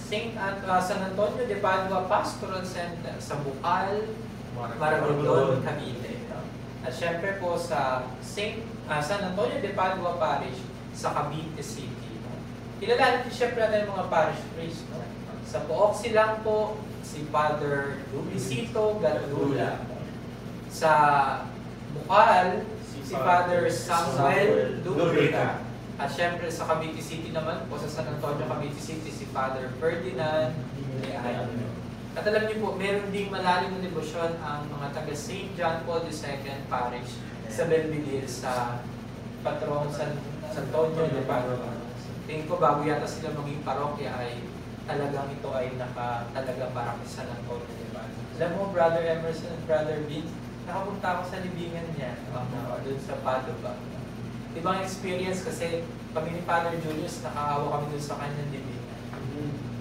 San Antonio de Padua Pastoral Center sa Bukal, Maragondon, Cavite. At siyempre po sa San Antonio de Padua Parish sa Cavite City. Kilala natin siyempre natin yung mga parish priest. Sa Pooxi lang po, si Father Luisito Gatdula. Sa Bukal, si Father Samuel Lubrica. At syempre sa Cavite City naman po, sa San Antonio, Cavite City, si Father Ferdinand Leaño. At alam niyo po, meron ding malalim na debosyon ang mga taga St. John Paul II Parish sa Belvedere sa Patron San Antonio de Padua. Tingin ko bago yata sila maging parokya ay talagang ito ay talagang parokya San Antonio de Padua. Alam mo, Brother Emerson at Brother Vince, nakapunta ako sa libingan niya doon sa Padua. Ibang experience kasi kami ni Father Julius, nakahawa kami doon sa kanyang libingan.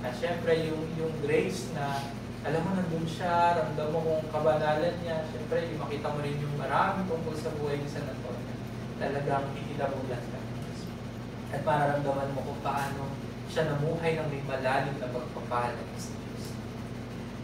At syempre yung grace na alam mo nandun siya, ramdam mo kung kabanalan niya, syempre makita mo rin yung marami tungkol sa buhay ni San Antonio. Talagang ikilabulan ka. At mararamdaman mo kung paano siya namuhay ng may malalim na pagpapahal ng Diyos.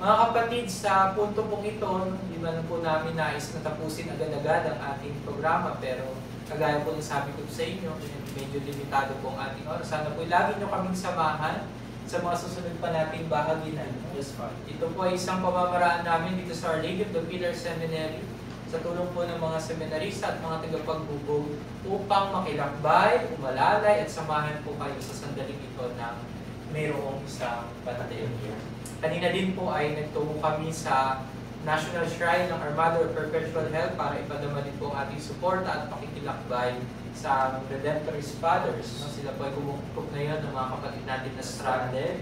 Mga kapatid, sa punto pong ito, di man po namin nais na tapusin agad-agad ang ating programa, pero kagaya po ng sabi ko sa inyo, medyo limitado po ang ating oras. Sana po lagi nyo kaming samahan sa mga susunod pa nating bahaginan. Yes, Father. Ito po ay isang pamamaraan namin dito sa Our Lady of the Pillar Seminary sa tulong po ng mga seminarista at mga tagapagbubog upang makilakbay, umalalay at samahan po kayo sa sandaling ito na mayroong isang panatayuan. Kanina din po ay nagtungo kami sa National Shrine ng Our Mother of Perpetual Help para ipadama din po ang ating suporta at pakikilakbay sa Redemptorist Fathers. Sila po ay kumukupok ngayon ng mga kapatid natin na stranded.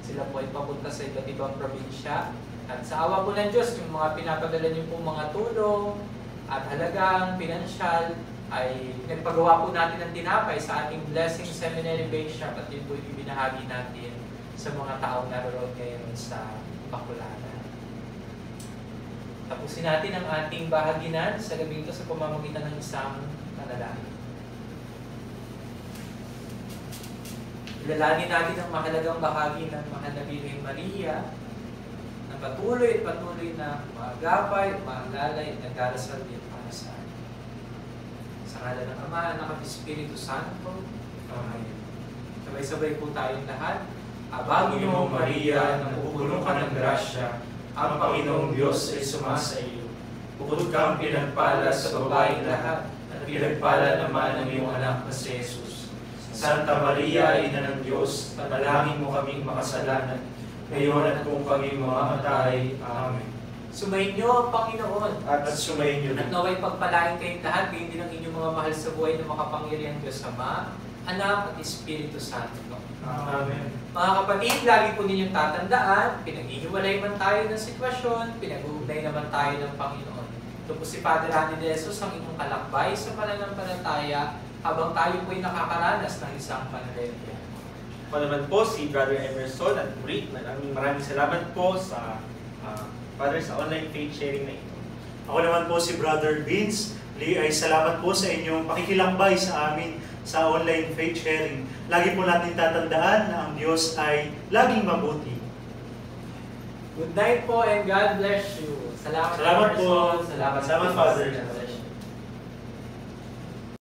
Sila po ay papunta sa iba't ibang probinsya. At sa awa po ng Diyos, yung mga pinapadala niyo po mga tulong at halagang pinansyal ay nagpagawa po natin ng tinapay sa ating Blessing Seminary Bake Shop at yun po yung binahagi natin sa mga taong naroon ngayon sa Bacolod. Tapusin natin ang ating bahaginan sa gabi ito sa pamamagitan ng isang panalangin. Ilalangin natin ang mahalagang bahagi ng Mahal na Birhen Maria na patuloy at patuloy na maagapay, maalalay at nagdarasal din para sa atin. Sa ngalan ng Ama, Anak at Espiritu Santo. Amen. Sabay-sabay po tayong lahat. Abagin mo, Maria, na pupuno ka ng grasya, ang Panginoong Diyos ay sumasa iyo. Bukod kang pinagpala sa babaeng lahat, at pinagpala naman ang iyong anak na si Jesus. Santa Maria, Ina ng Diyos, panalangin mo kaming makasalanan, ngayon at kung kami mamamatay. Amen. Sumayin niyo ang Panginoon. At sumayin niyo At naway pagpalain kayong lahat, gayon din ang inyong mga mahal sa buhay na makapangyarihan Diyos Ama, Anak at Espiritu Santo. Amen. Mga kapatid, lagi po ninyong tatandaan, pinaghihiwalay man tayo ng sitwasyon, pinag-uugnay naman tayo ng Panginoon. Ito po si Padre Randy de Jesus, ang inyong kalakbay sa pananampalataya habang tayo po'y nakakaranas ng isang pandemya. Ako naman po si Brother Emerson at Brit. Maraming salamat po sa Father sa online faith sharing na ito. Ako naman po si Brother Vince Lee, ay salamat po sa inyong pakikilakbay sa amin sa online faith sharing. Lagi po natin tatandaan na ang Diyos ay laging mabuti. Good night po and God bless you. Salamat Salamat po. Emerson. Salamat Salamat, Father.